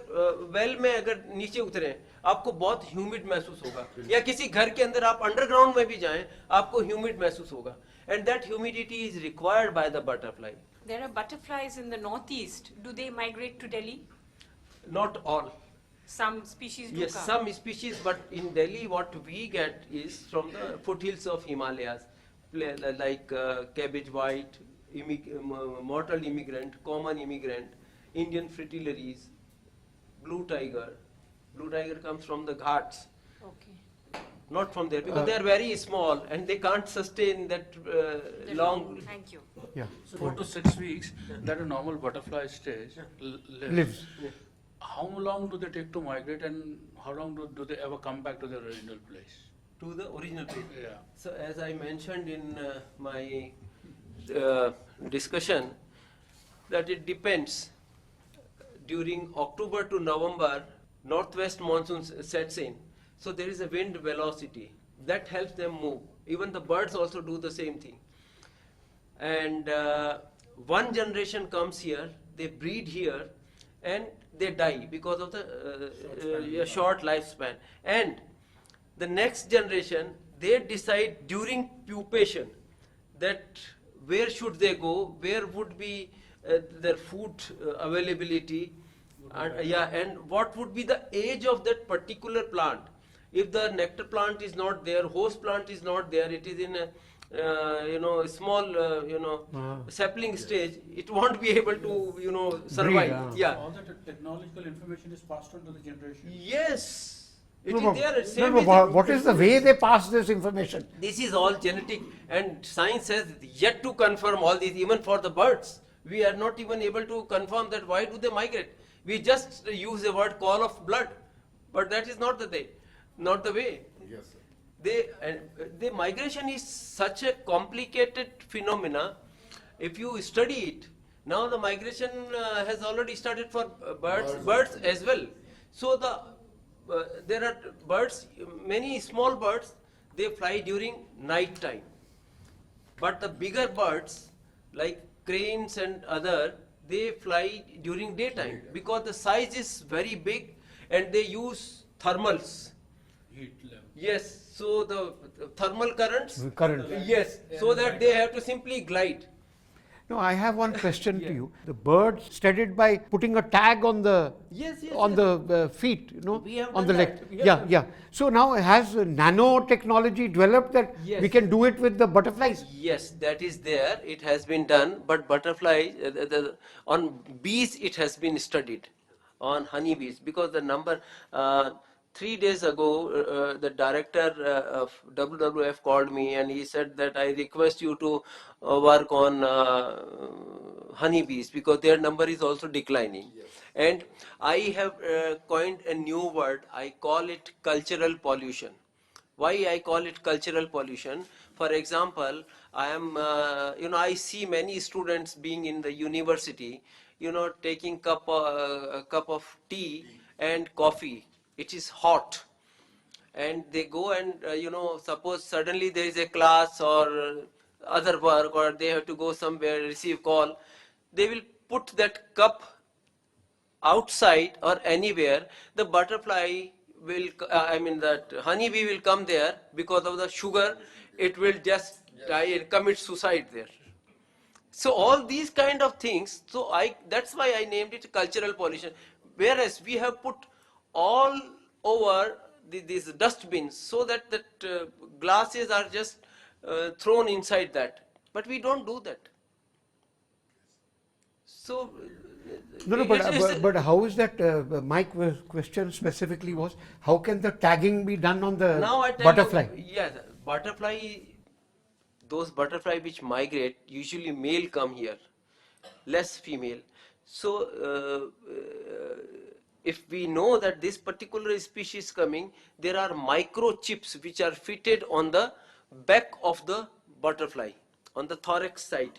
[SPEAKER 10] वेल में अगर नीचे उतरे आपको बहुत ह्यूमिड महसूस होगा, या किसी घर के अंदर आप अंडरग्राउंड में भी जाएं आपको ह्यूमिड महसूस होगा, and that humidity is required by the butterfly.
[SPEAKER 12] there are butterflies in the northeast. Do they migrate to Delhi?
[SPEAKER 10] Not all.
[SPEAKER 12] Some species do
[SPEAKER 10] Yes,
[SPEAKER 12] come.
[SPEAKER 10] some species, but in Delhi what we get is from the foothills of Himalayas, like cabbage white, mortal immigrant, common immigrant, Indian fritillaries, blue tiger. Blue tiger comes from the ghats,
[SPEAKER 12] Okay.
[SPEAKER 10] not from there, because they are very small and they can't sustain that long.
[SPEAKER 12] Thank you.
[SPEAKER 3] Yeah.
[SPEAKER 1] So 4 to 6 weeks that a normal butterfly stage
[SPEAKER 3] Lives.
[SPEAKER 1] How long do they take to migrate, and how long do they ever come back to their original place?
[SPEAKER 10] To the original place.
[SPEAKER 1] Yeah.
[SPEAKER 10] So as I mentioned in my discussion, that it depends. During October to November, northwest monsoon sets in. So there is a wind velocity that helps them move. Even the birds also do the same thing. And one generation comes here, they breed here, and they die because of the short lifespan. And the next generation, they decide during pupation that where should they go, where would be their food availability, and what would be the age of that particular plant. If the nectar plant is not there, host plant is not there, it is in a small sapling stage, it won't be able to survive.
[SPEAKER 3] Breed,
[SPEAKER 10] Yeah.
[SPEAKER 1] All that technological information is passed on to the generation.
[SPEAKER 10] Yes. It
[SPEAKER 3] No,
[SPEAKER 10] is there.
[SPEAKER 3] but,
[SPEAKER 10] Same
[SPEAKER 3] no,
[SPEAKER 10] is
[SPEAKER 3] but what is the way they pass this information?
[SPEAKER 10] This is all genetic, and science has yet to confirm all these. Even for the birds, we are not even able to confirm that why do they migrate. We just use the word call of blood, but that is not the way.
[SPEAKER 7] Yes, sir.
[SPEAKER 10] The migration is such a complicated phenomena. If you study it, now the migration has already started for birds as well. So there are birds, many small birds, they fly during night time. But the bigger birds, like cranes and other, they fly during daytime because the size is very big and they use thermals.
[SPEAKER 1] Heat level.
[SPEAKER 10] Yes, so the thermal currents.
[SPEAKER 3] Current.
[SPEAKER 10] Yes, so that they have to simply glide.
[SPEAKER 3] No, I have one question to you. The birds studied by putting a tag on the the feet,
[SPEAKER 10] We have
[SPEAKER 3] on
[SPEAKER 10] done
[SPEAKER 3] the
[SPEAKER 10] that.
[SPEAKER 3] leg. Yeah. So now has nanotechnology developed that
[SPEAKER 10] Yes.
[SPEAKER 3] we can do it with the butterflies?
[SPEAKER 10] Yes, that is there. It has been done, but butterfly on bees it has been studied, on honeybees, because the number. 3 days ago, the director of WWF called me and he said that I request you to work on honeybees because their number is also declining. Yes. And I have coined a new word. I call it cultural pollution. Why I call it cultural pollution? For example, I am, I see many students being in the university, taking a cup of tea and coffee. It is hot, and they go and suppose suddenly there is a class or other work, or they have to go somewhere, receive call, they will put that cup outside or anywhere. The butterfly will, that honeybee will come there because of the sugar. It will just die and commit suicide there. So all these kind of things. So that's why I named it cultural pollution. Whereas we have put all over these dustbins so that glasses are just thrown inside that. But we don't do that. So
[SPEAKER 3] No, but how is that? My question specifically was, how can the tagging be done on the
[SPEAKER 10] now I tell
[SPEAKER 3] butterfly?
[SPEAKER 10] Yes, butterfly. Those butterfly which migrate, usually male come here, less female. So if we know that this particular species is coming, there are microchips which are fitted on the back of the butterfly, on the thorax side,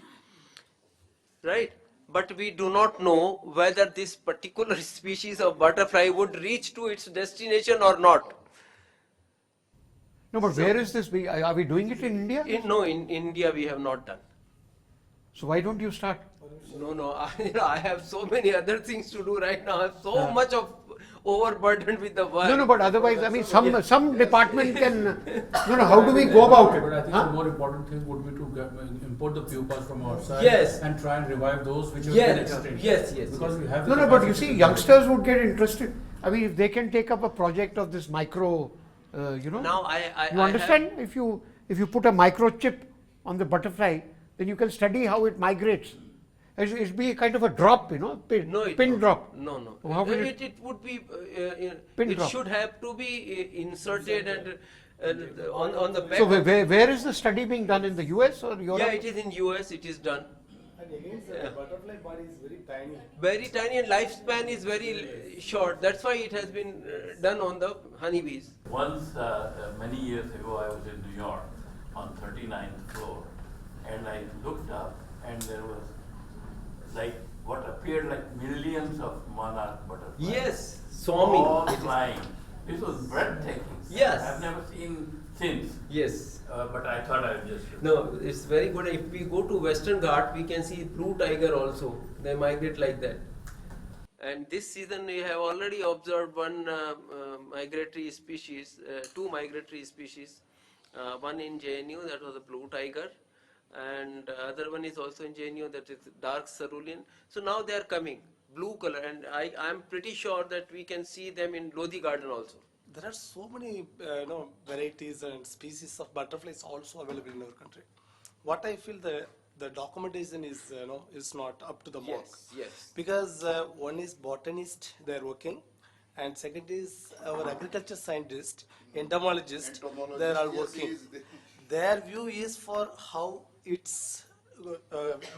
[SPEAKER 10] right? But we do not know whether this particular species of butterfly would reach to its destination or not.
[SPEAKER 3] No, but where is this? Are we doing it in India?
[SPEAKER 10] No, in India we have not done.
[SPEAKER 3] So why don't you start?
[SPEAKER 10] No, I have so many other things to do right now. I have so much of
[SPEAKER 9] overburdened with the work.
[SPEAKER 3] No, but otherwise, I mean, some department can. No, how do we go about it?
[SPEAKER 1] But I think the more important thing would be to import the pupas from outside,
[SPEAKER 9] Yes.
[SPEAKER 1] and try and revive those which have
[SPEAKER 9] Yes,
[SPEAKER 1] been extinct.
[SPEAKER 9] yes, yes,
[SPEAKER 1] Because
[SPEAKER 9] yes.
[SPEAKER 1] we have.
[SPEAKER 3] No,
[SPEAKER 1] the
[SPEAKER 3] but you
[SPEAKER 1] capacity
[SPEAKER 3] see,
[SPEAKER 1] to-
[SPEAKER 3] youngsters would get interested. I mean, if they can take up a project of this micro,
[SPEAKER 9] Now I
[SPEAKER 3] you understand? If you put a microchip on the butterfly, then you can study how it migrates. It'd be kind of a drop, pin,
[SPEAKER 9] No, it
[SPEAKER 3] pin
[SPEAKER 9] won't.
[SPEAKER 3] drop.
[SPEAKER 9] No.
[SPEAKER 3] How will
[SPEAKER 9] It would be.
[SPEAKER 3] Pin
[SPEAKER 9] it
[SPEAKER 3] drop.
[SPEAKER 9] should have to be inserted and on the back.
[SPEAKER 3] So where is the study being done, in the US or Europe?
[SPEAKER 9] Yeah, it is in US. It is done.
[SPEAKER 5] And again, sir, the butterfly body is very tiny.
[SPEAKER 9] Very tiny, and lifespan is very short. That's why it has been done on the honeybees.
[SPEAKER 13] Once, many years ago, I was in New York on 39th floor, and I looked up, and there was like what appeared like millions of monarch butterflies.
[SPEAKER 9] Yes, swarming.
[SPEAKER 13] All flying. This was breathtaking.
[SPEAKER 9] Yes.
[SPEAKER 13] I've never seen since.
[SPEAKER 9] Yes.
[SPEAKER 13] But I thought I would just.
[SPEAKER 9] No, it's very good. If we go to Western Ghat, we can see blue tiger also. They migrate like that. And this season we have already observed one migratory species, two migratory species. One in JNU, that was a blue tiger, and other one is also in JNU, that is dark cerulean. So now they are coming, blue color, and I am pretty sure that we can see them in Lodi Garden also.
[SPEAKER 5] There are so many varieties and species of butterflies also available in our country. What I feel the documentation is not up to the mark.
[SPEAKER 9] Yes.
[SPEAKER 5] Because one is botanist, they are working, and second is our agriculture scientist, entomologist, they are all working. Their view is for how its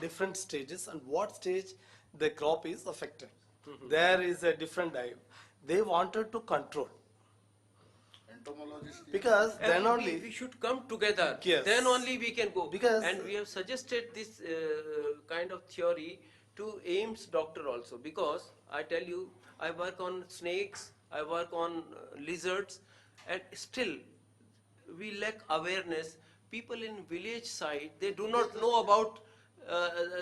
[SPEAKER 5] different stages and what stage the crop is affected. There is a different dive. They wanted to control. Because
[SPEAKER 9] And
[SPEAKER 5] then only
[SPEAKER 9] we should come together.
[SPEAKER 5] Yes.
[SPEAKER 9] Then only we can go.
[SPEAKER 5] Because-
[SPEAKER 9] and we have suggested this kind of theory to AIMS doctor also, because I tell you, I work on snakes, I work on lizards, and still we lack awareness. People in village side, they do not know about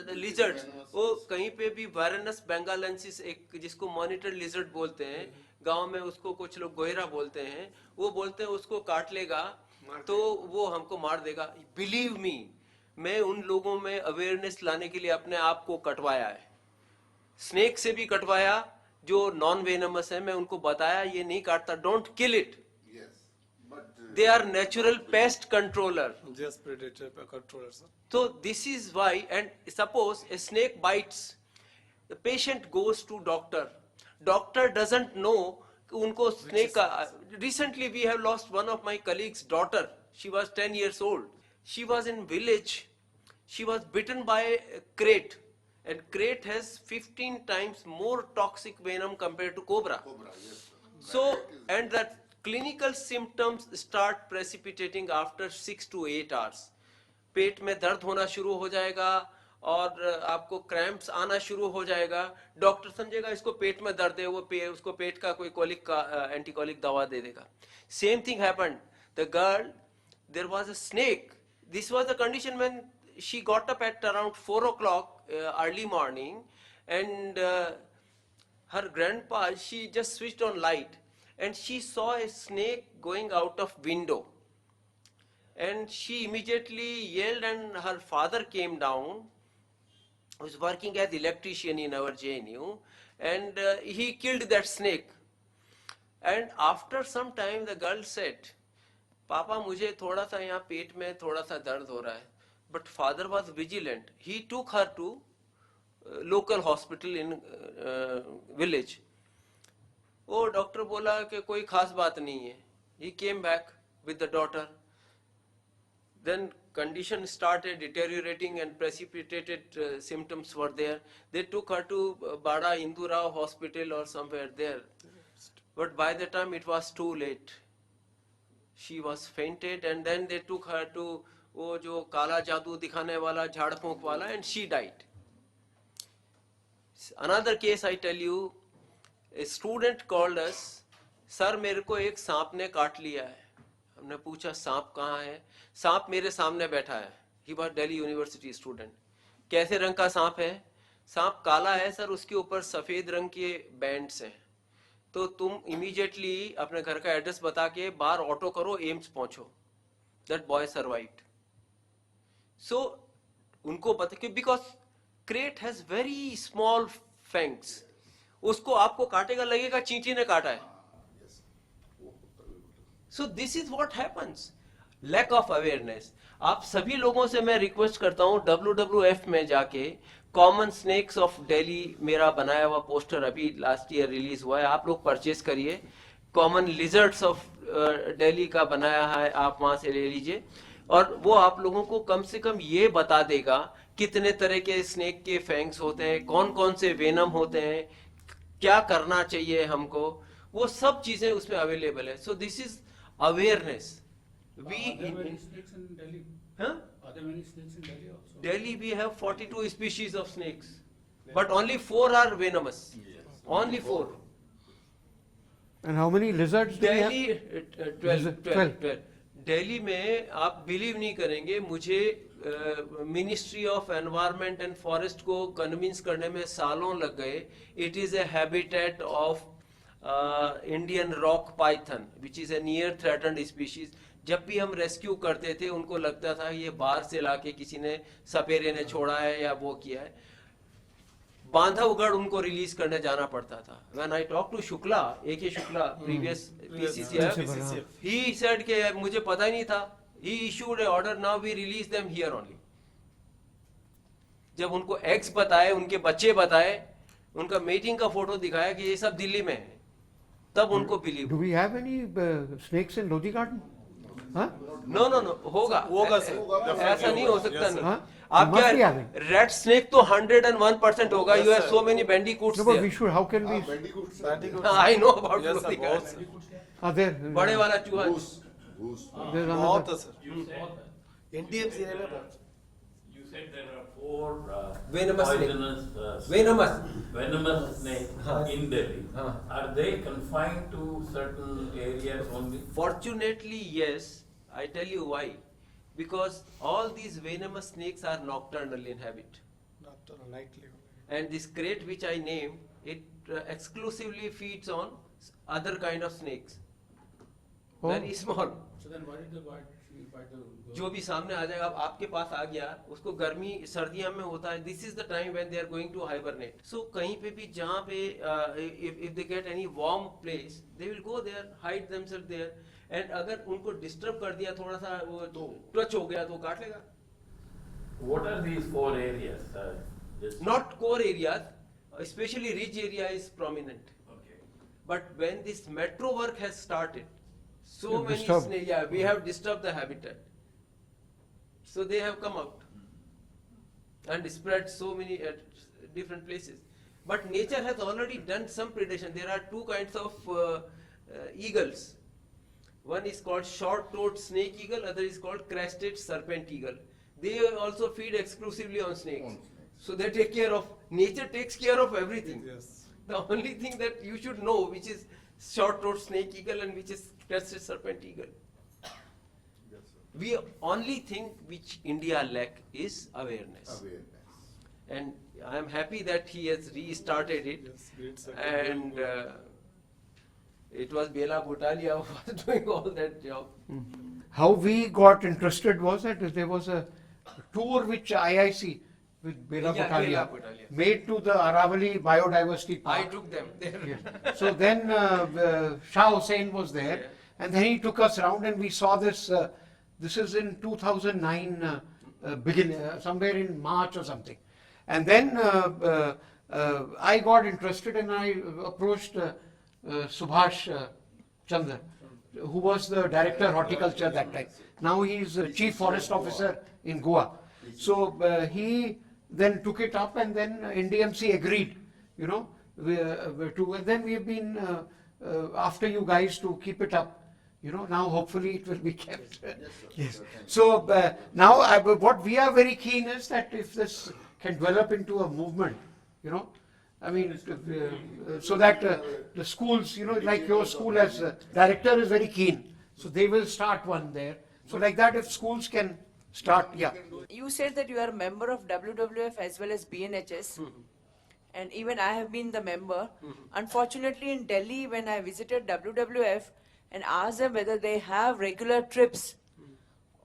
[SPEAKER 9] the lizards. वो कहीं पे भी वायरनस benghalensis एक जिसको monitor lizard बोलते हैं, गांव में उसको कुछ लोग गोयरा बोलते हैं, वो बोलते हैं उसको काट लेगा तो वो हमको मार देगा. बिलीव मी, मैं उन लोगों में अवेयरनेस लाने के लिए अपने आप को कटवाया है. स्नेक से भी कटवाया जो नॉन वेनमस है, मैं उनको बताया ये नहीं काटता, don't kill it. They are natural pest controller.
[SPEAKER 5] just predator controller, sir.
[SPEAKER 9] So this is why, and suppose a snake bites, the patient goes to doctor. Doctor doesn't know unko snake ka. Recently we have lost one of my colleagues' daughter. She was 10 years old. She was in village. She was bitten by a crate. And crate has 15 times more toxic venom compared to cobra. So, and that clinical symptoms start precipitating after 6 to 8 hours. पेट में दर्द होना शुरू हो जाएगा और आपको cramps आना शुरू हो जाएगा. डॉक्टर समझेगा इसको पेट में दर्द है, वो उसको पेट का कोई कोलिक का एंटीकोलिक दवा दे देगा. Same thing happened. The girl, there was a snake. This was the condition when she got up at around 4 o'clock early morning, and her grandpa, she just switched on light and she saw a snake going out of window. And she immediately yelled, and her father came down, who was working as electrician in our JNU, and he killed that snake. And after some time the girl said, पापा मुझे थोड़ा सा यहाँ पेट में थोड़ा सा दर्द हो रहा है. But father was vigilant. He took her to local hospital in village. वो डॉक्टर बोला कि कोई खास बात नहीं है. He came back with the daughter. Then condition started deteriorating and precipitated symptoms were there. They took her to Bada Indurao hospital or somewhere there. But by the time it was too late, she was fainted, and then they took her to वो जो काला जादू दिखाने वाला झाड़ फूंक वाला, and she died. Another case I tell you, a student called us, sir मेरे को एक सांप ने काट लिया है. हमने पूछा सांप कहाँ है? सांप मेरे सामने बैठा है. He was Delhi University student. कैसे रंग का सांप है? सांप काला है सर, उसके ऊपर सफेद रंग के बैंड्स हैं.
[SPEAKER 10] तो तुम इमीडिएटली अपने घर का एड्रेस बता के बाहर ऑटो करो, एम्स पहुंचो. That boy survived. सो उनको पता कि because krait has very small fangs, उसको आपको काटेगा लगेगा चींटी ने काटा है. So this is what happens, lack of awareness. आप सभी लोगों से मैं रिक्वेस्ट करता हूं WWF में जाके कॉमन स्नेक्स ऑफ दिल्ली, मेरा बनाया हुआ पोस्टर अभी लास्ट ईयर रिलीज हुआ है, आप लोग परचेज करिए. कॉमन लिजर्ड्स ऑफ दिल्ली का बनाया है, आप वहां से ले लीजिए. और वो आप लोगों को कम से कम ये बता देगा कितने तरह के स्नेक के फैंग्स होते हैं, कौन कौन से वेनम होते हैं, क्या करना चाहिए हमको, वो सब चीजें उसमें अवेलेबल है. So this is awareness. We
[SPEAKER 1] Are there many snakes in Delhi?
[SPEAKER 10] Huh?
[SPEAKER 1] Are there many snakes in Delhi also?
[SPEAKER 10] Delhi we have 42 species of snakes, but only 4 are venomous. Only 4.
[SPEAKER 3] And how many lizards do we have?
[SPEAKER 10] Delhi 12. Delhi में आप believe नहीं करेंगे, मुझे ministry of environment and forest को convince करने में सालों लग गए. It is a habitat of Indian rock Python which is a near threatened species. जब भी हम रेस्क्यू करते थे उनको लगता था ये बाहर से लाके किसी ने सपेरे ने छोड़ा है या वो किया है. बांधवगढ़ उनको रिलीज करने जाना पड़ता था. When I talked to Shukla, AK Shukla, previous PCCF, he said कि मुझे पता ही नहीं था. He issued a order, now we release them here only. जब उनको eggs बताए, उनके बच्चे बताए, उनका मेटिंग का फोटो दिखाया कि ये सब दिल्ली में है, तब उनको believe.
[SPEAKER 3] Do we have any snakes in Lodi Garden? Huh?
[SPEAKER 10] No, होगा सर, ऐसा नहीं हो सकता. नहीं.
[SPEAKER 3] Huh?
[SPEAKER 10] आप
[SPEAKER 3] You must be
[SPEAKER 10] क्या
[SPEAKER 3] having.
[SPEAKER 10] रेड स्नेक तो 101% होगा. You have so many bandicoots
[SPEAKER 3] No, but
[SPEAKER 10] there.
[SPEAKER 3] we should. How can we?
[SPEAKER 10] I know about Lodi Garden.
[SPEAKER 3] Are there?
[SPEAKER 10] बड़े वाला चूहा.
[SPEAKER 7] Goose.
[SPEAKER 3] There's
[SPEAKER 5] बहुत
[SPEAKER 3] another.
[SPEAKER 5] है सर. NDMC एरिया में बहुत.
[SPEAKER 13] You said there are 4
[SPEAKER 10] Venomous snake.
[SPEAKER 13] poisonous
[SPEAKER 10] Venomous.
[SPEAKER 13] snakes in Delhi. Are they confined to certain areas only?
[SPEAKER 10] Fortunately, yes. I tell you why. Because all these venomous snakes are nocturnal in habit.
[SPEAKER 5] Not nightly.
[SPEAKER 10] And this crate which I named, it exclusively feeds on other kind of snakes.
[SPEAKER 3] Oh.
[SPEAKER 10] Very small.
[SPEAKER 1] So then why did the bite the
[SPEAKER 10] जो भी सामने आ जाएगा, अब आपके पास आ गया, उसको गर्मी सर्दियों में होता है. This is the time when they are going to hibernate. So कहीं पे भी जहाँ पे if they get any warm place, they will go there, hide themselves there. And अगर उनको डिस्टर्ब कर दिया, थोड़ा सा वो टच हो गया, तो काट लेगा.
[SPEAKER 13] What are these 4 areas? Just-
[SPEAKER 10] Not core areas, especially ridge area is prominent.
[SPEAKER 13] Okay.
[SPEAKER 10] But when this metro work has started, so
[SPEAKER 3] Yeah,
[SPEAKER 10] many
[SPEAKER 3] disturbed.
[SPEAKER 10] snakes, yeah, we have disturbed the habitat. So they have come out and spread so many at different places. But nature has already done some predation. There are 2 kinds of eagles. One is called short-toed snake eagle, other is called crested serpent eagle. They also feed exclusively on snakes. So they take care of, nature takes care of everything.
[SPEAKER 5] Yes.
[SPEAKER 10] The only thing that you should know which is short-toed snake eagle and which is crested serpent eagle. We only thing which India lack is awareness. And I am happy that he has restarted it.
[SPEAKER 5] Yes, great sir.
[SPEAKER 10] And it was Bela Bhutalia who was doing all that job.
[SPEAKER 3] How we got interested was that there was a tour which IIC with Bela
[SPEAKER 10] Yeah,
[SPEAKER 3] Bhutalia
[SPEAKER 10] Bela Bhutalia.
[SPEAKER 3] made to the Aravali Biodiversity
[SPEAKER 10] I
[SPEAKER 3] Park.
[SPEAKER 10] took them there.
[SPEAKER 3] Yeah. So then Shah Hussain was there,
[SPEAKER 10] Yeah.
[SPEAKER 3] and then he took us around, and we saw this. This is in 2009, somewhere in March or something. And then I got interested, and I approached Subhash Chandra, who was the director horticulture at that time. Now he is chief forest officer in Goa. So he then took it up, and then NDMC agreed, you know, and then we have been after you guys to keep it up. You know, now hopefully it will be kept. Yes. So now what we are very keen is that if this can develop into a movement, you know, I mean, so that the schools, you know, like your school as director is very keen. So they will start one there. So like that, if schools can start, yeah.
[SPEAKER 14] You said that you are a member of WWF as well as BNHS. and even I have been the member. Unfortunately, in Delhi, when I visited WWF and asked them whether they have regular trips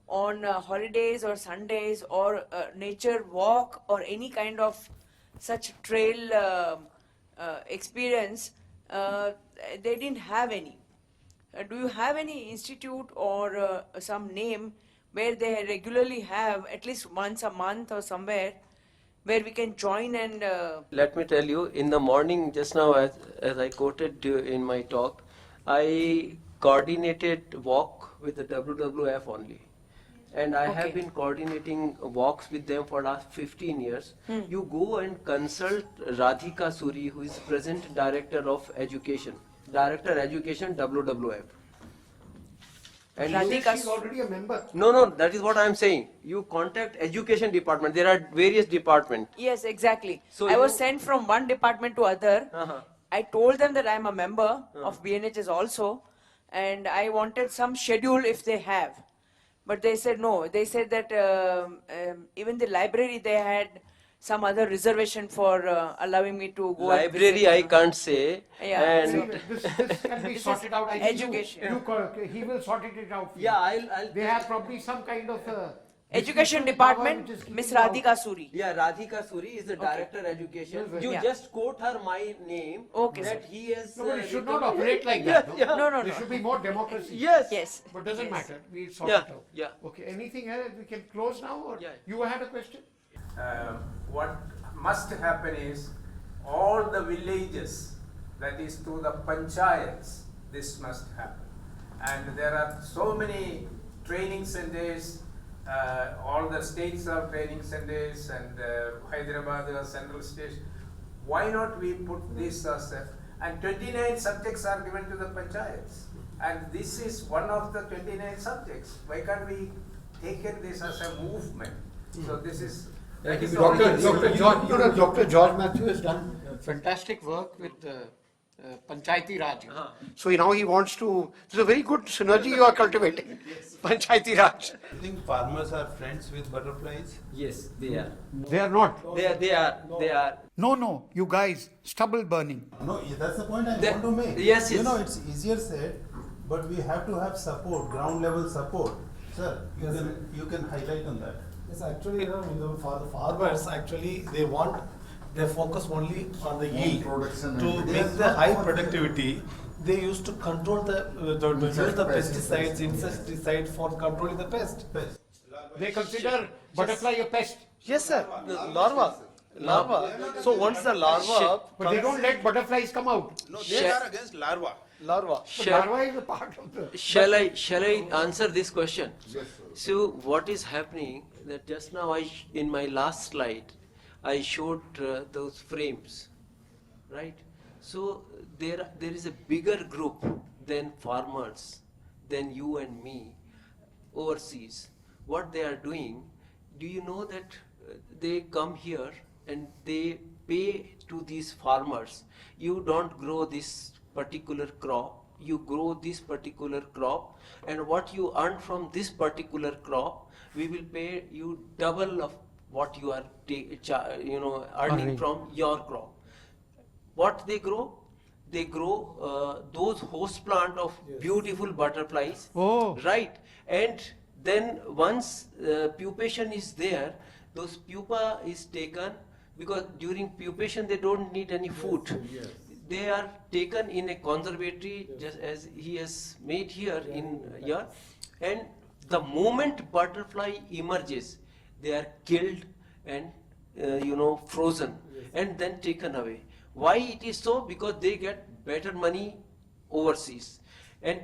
[SPEAKER 14] on holidays or Sundays or nature walk or any kind of such trail experience, they didn't have any. Do you have any institute or some name where they regularly have at least once a month or somewhere where we can join and
[SPEAKER 10] Let me tell you, in the morning, just now, as I quoted in my talk, I coordinated walk with the WWF only. And I have been coordinating walks with them for last 15 years. You go and consult Radhika Suri, who is present director of education, director education WWF. And
[SPEAKER 3] She's already a member.
[SPEAKER 10] No, that is what I am saying. You contact education department. There are various departments.
[SPEAKER 14] yes, exactly.
[SPEAKER 10] So
[SPEAKER 14] I was
[SPEAKER 10] you-
[SPEAKER 14] sent from one department to other. I told them that I am a member of BNHS also, and I wanted some schedule if they have. But they said no. They said that even the library, they had some other reservation for allowing me to go. and
[SPEAKER 10] Library
[SPEAKER 14] visit.
[SPEAKER 10] I can't say.
[SPEAKER 14] Yeah,
[SPEAKER 10] And
[SPEAKER 3] Anyway, this can be
[SPEAKER 14] This is
[SPEAKER 3] sorted out. I think
[SPEAKER 14] education.
[SPEAKER 3] he will sort it out. for you.
[SPEAKER 10] yeah, I'll
[SPEAKER 3] They have probably some kind of
[SPEAKER 14] Education
[SPEAKER 3] discretionary power
[SPEAKER 14] department,
[SPEAKER 3] which is
[SPEAKER 14] Miss
[SPEAKER 3] keeping out.
[SPEAKER 14] Radhika Suri.
[SPEAKER 10] Yeah, Radhika Suri is the director education. You
[SPEAKER 14] Yeah.
[SPEAKER 10] just quote her my name.
[SPEAKER 14] Okay,
[SPEAKER 10] That he has.
[SPEAKER 3] No, but it should not
[SPEAKER 10] recommended-
[SPEAKER 3] operate like
[SPEAKER 10] Yeah,
[SPEAKER 3] that.
[SPEAKER 10] yeah.
[SPEAKER 14] No, no,
[SPEAKER 3] There
[SPEAKER 14] no.
[SPEAKER 3] should be more democracy.
[SPEAKER 10] Yes.
[SPEAKER 14] Yes.
[SPEAKER 3] But doesn't
[SPEAKER 14] Yes.
[SPEAKER 3] matter. We'll sort
[SPEAKER 10] Yeah,
[SPEAKER 3] it out.
[SPEAKER 10] yeah.
[SPEAKER 3] Okay. Anything else? We can close now, or
[SPEAKER 10] Yeah.
[SPEAKER 3] you had a question?
[SPEAKER 15] What must happen is all the villages, that is to the panchayats, this must happen. And there are so many training centers, all the states have training centers, and Hyderabad is central station. Why not we put this as a, and 29 subjects are given to the panchayats. And this is one of the 29 subjects. Why can't we take this as a movement? So this is. that is the only-
[SPEAKER 3] Dr. George Matthew has done fantastic work with Panchayati Raj. So now he wants to. There's a very good synergy you are cultivating. Panchayati Raj.
[SPEAKER 16] I think farmers are friends with butterflies.
[SPEAKER 10] Yes, they are.
[SPEAKER 3] They are not.
[SPEAKER 10] They are.
[SPEAKER 3] No, you guys, stubble burning.
[SPEAKER 16] No, that's the point I want to make.
[SPEAKER 10] Yes,
[SPEAKER 16] You
[SPEAKER 10] yes.
[SPEAKER 16] know, it's easier said, but we have to have support, ground level support. Sir, you can highlight on that.
[SPEAKER 5] Yes, actually, for the farmers, actually, they focus only on the yield.
[SPEAKER 7] production
[SPEAKER 5] To
[SPEAKER 7] and-
[SPEAKER 5] make the high productivity, they used to control use the pesticides, insecticides for controlling the pest.
[SPEAKER 3] They consider butterfly a pest.
[SPEAKER 5] Yes, sir. Larva. So once the larva
[SPEAKER 3] But they don't let butterflies come out.
[SPEAKER 16] No, they are against larva.
[SPEAKER 5] larva.
[SPEAKER 3] But larva is a part of the.
[SPEAKER 10] Shall I answer this question? So what is happening that just now in my last slide I showed those frames, right? So there is a bigger group than farmers, than you and me, overseas. What they are doing, do you know that they come here and they pay to these farmers? You don't grow this particular crop, you grow this particular crop, and what you earn from this particular crop, we will pay you double of what you are earning from your crop. What they grow? They grow those host plant of beautiful butterflies, right? And then once pupation is there, those pupa is taken, because during pupation they don't need any food. They are taken in a conservatory, just as he has made here in here, and the moment butterfly emerges, they are killed and frozen and then taken away. Why it is so? Because they get better money overseas. And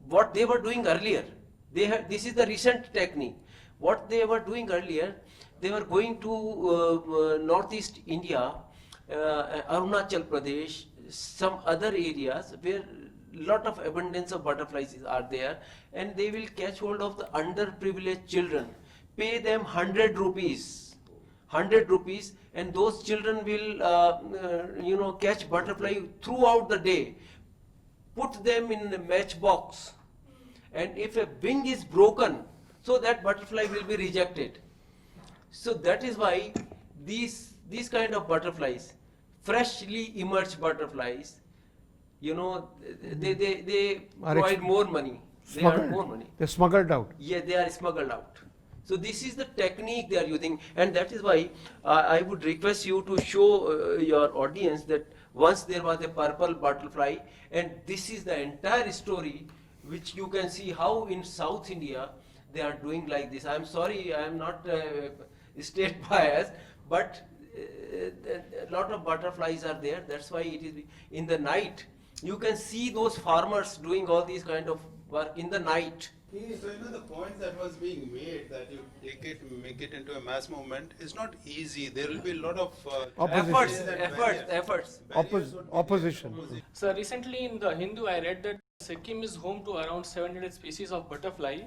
[SPEAKER 10] what they were doing earlier, this is the recent technique. What they were doing earlier, they were going to northeast India, Arunachal Pradesh, some other areas where lot of abundance of butterflies are there, and they will catch hold of the underprivileged children, pay them 100 rupees, and those children will catch butterfly throughout the day, put them in a matchbox, and if a wing is broken, so that butterfly will be rejected. So that is why these kind of butterflies, freshly emerged butterflies, you know, they provide more money. They earn more money.
[SPEAKER 3] They're smuggled out.
[SPEAKER 10] Yeah, they are smuggled out. So this is the technique they are using, and that is why I would request you to show your audience that once there was a purple butterfly, and this is the entire story, which you can see how in South India they are doing like this. I am sorry, I am not state biased, but a lot of butterflies are there. That's why it is in the night. You can see those farmers doing all these kind of work in the night.
[SPEAKER 16] So the point that was being made, that you take it, make it into a mass movement, is not easy. There will be a lot of
[SPEAKER 10] efforts.
[SPEAKER 3] Opposition.
[SPEAKER 17] So recently in the Hindu, I read that Sikkim is home to around 700 species of butterfly.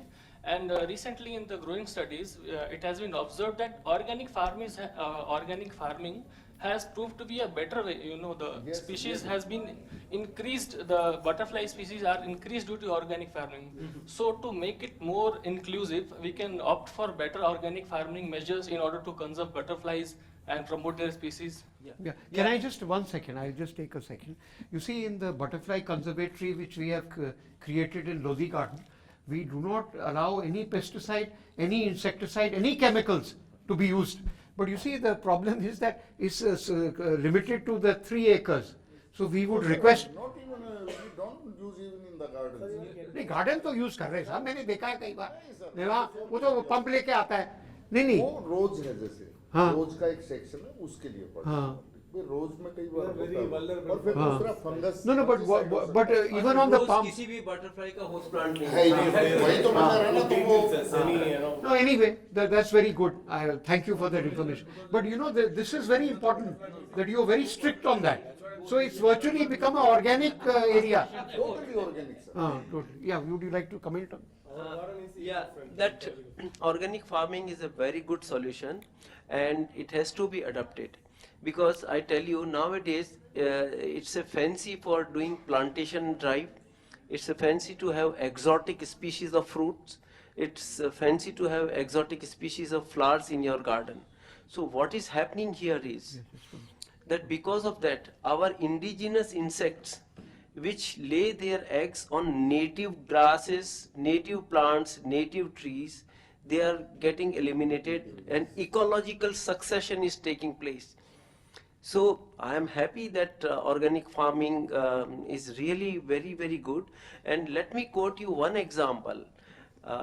[SPEAKER 17] And recently in the growing studies, it has been observed that organic farming has proved to be a better way. You know, the species has been increased, the butterfly species are increased due to organic farming. So to make it more inclusive, we can opt for better organic farming measures in order to conserve butterflies and promote their species.
[SPEAKER 3] Yeah. Can I just, 1 second, I'll just take a second. You see, in the butterfly conservatory which we have created in Lodhi Garden, we do not allow any pesticide, any insecticide, any chemicals to be used. But you see, the problem is that it's limited to the 3 acres. So we would request.
[SPEAKER 7] Not even, we don't use even in the gardens.
[SPEAKER 3] नहीं garden तो use कर रहे हैं साहब, मैंने देखा है कई बार, वो तो पंप लेके आता है. नहीं
[SPEAKER 7] वो रोज है, जैसे रोज का एक सेक्शन है उसके लिए पड़ता है. रोज में कई बार होता है. और फिर दूसरा fungus.
[SPEAKER 3] No, but even on the palm.
[SPEAKER 10] किसी भी बटरफ्लाई का होस्ट प्लांट नहीं
[SPEAKER 7] है. वही तो मैं कह रहा ना, तो वो.
[SPEAKER 3] No, anyway, that's very good. Thank you for that information. But you know, this is very important that you are very strict on that. So it's virtually become an organic area.
[SPEAKER 7] Totally organic, sir.
[SPEAKER 3] Totally. Yeah, would you like to comment on?
[SPEAKER 10] Yeah, that organic farming is a very good solution, and it has to be adopted. Because I tell you, nowadays it's a fancy for doing plantation drive. It's a fancy to have exotic species of fruits. It's a fancy to have exotic species of flowers in your garden. So what is happening here is that because of that, our indigenous insects, which lay their eggs on native grasses, native plants, native trees, they are getting eliminated, and ecological succession is taking place. So I am happy that organic farming is really very, very good. And let me quote you one example.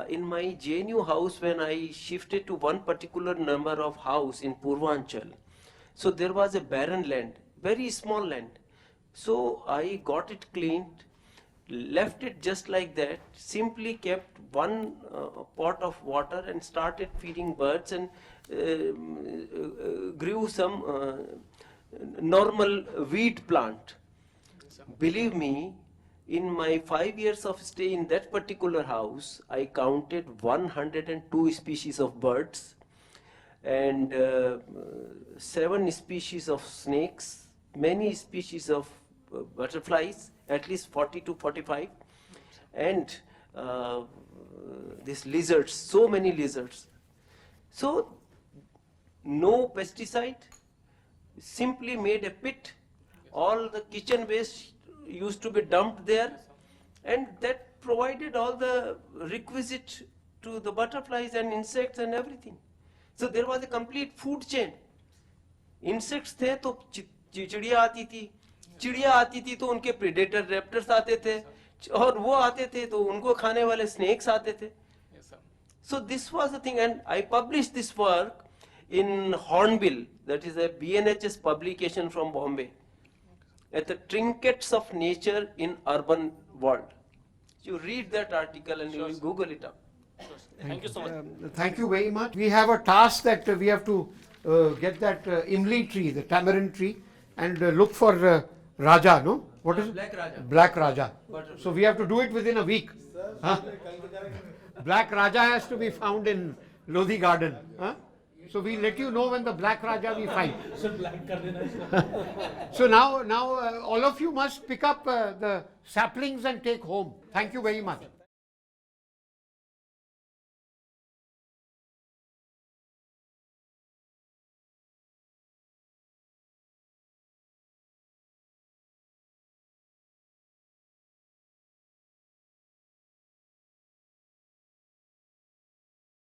[SPEAKER 10] In my JNU house, when I shifted to one particular number of house in Purvanchal, so there was a barren land, very small land. So I got it cleaned, left it just like that, simply kept one pot of water and started feeding birds, and grew some normal weed plant. Believe me, in my 5 years of stay in that particular house, I counted 102 species of birds and 7 species of snakes, many species of butterflies, at least 40 to 45, and these lizards, so many lizards. So no pesticide, simply made a pit. All the kitchen waste used to be dumped there, and that provided all the requisite to the butterflies and insects and everything. So there was a complete food chain. Insects थे तो चिड़िया आती थी, चिड़िया आती थी तो उनके predator raptors आते थे, और वो आते थे तो उनको खाने वाले snakes आते थे. So this was the thing, and I published this work in Hornbill, that is a BNHS publication from Bombay, at the Trinkets of Nature in Urban World. You read that article and you will Google it up.
[SPEAKER 17] Thank you so much.
[SPEAKER 3] Thank you very much. We have a task that we have to get that imli tree, the tamarind tree, and look for Raja, no? What is it?
[SPEAKER 10] Black Raja.
[SPEAKER 3] Black Raja. So we have to do it within a week. Huh? Black Raja has to be found in Lodhi Garden. Huh? So we'll let you know when the Black Raja we find. So now all of you must pick up the saplings and take home. Thank you very much.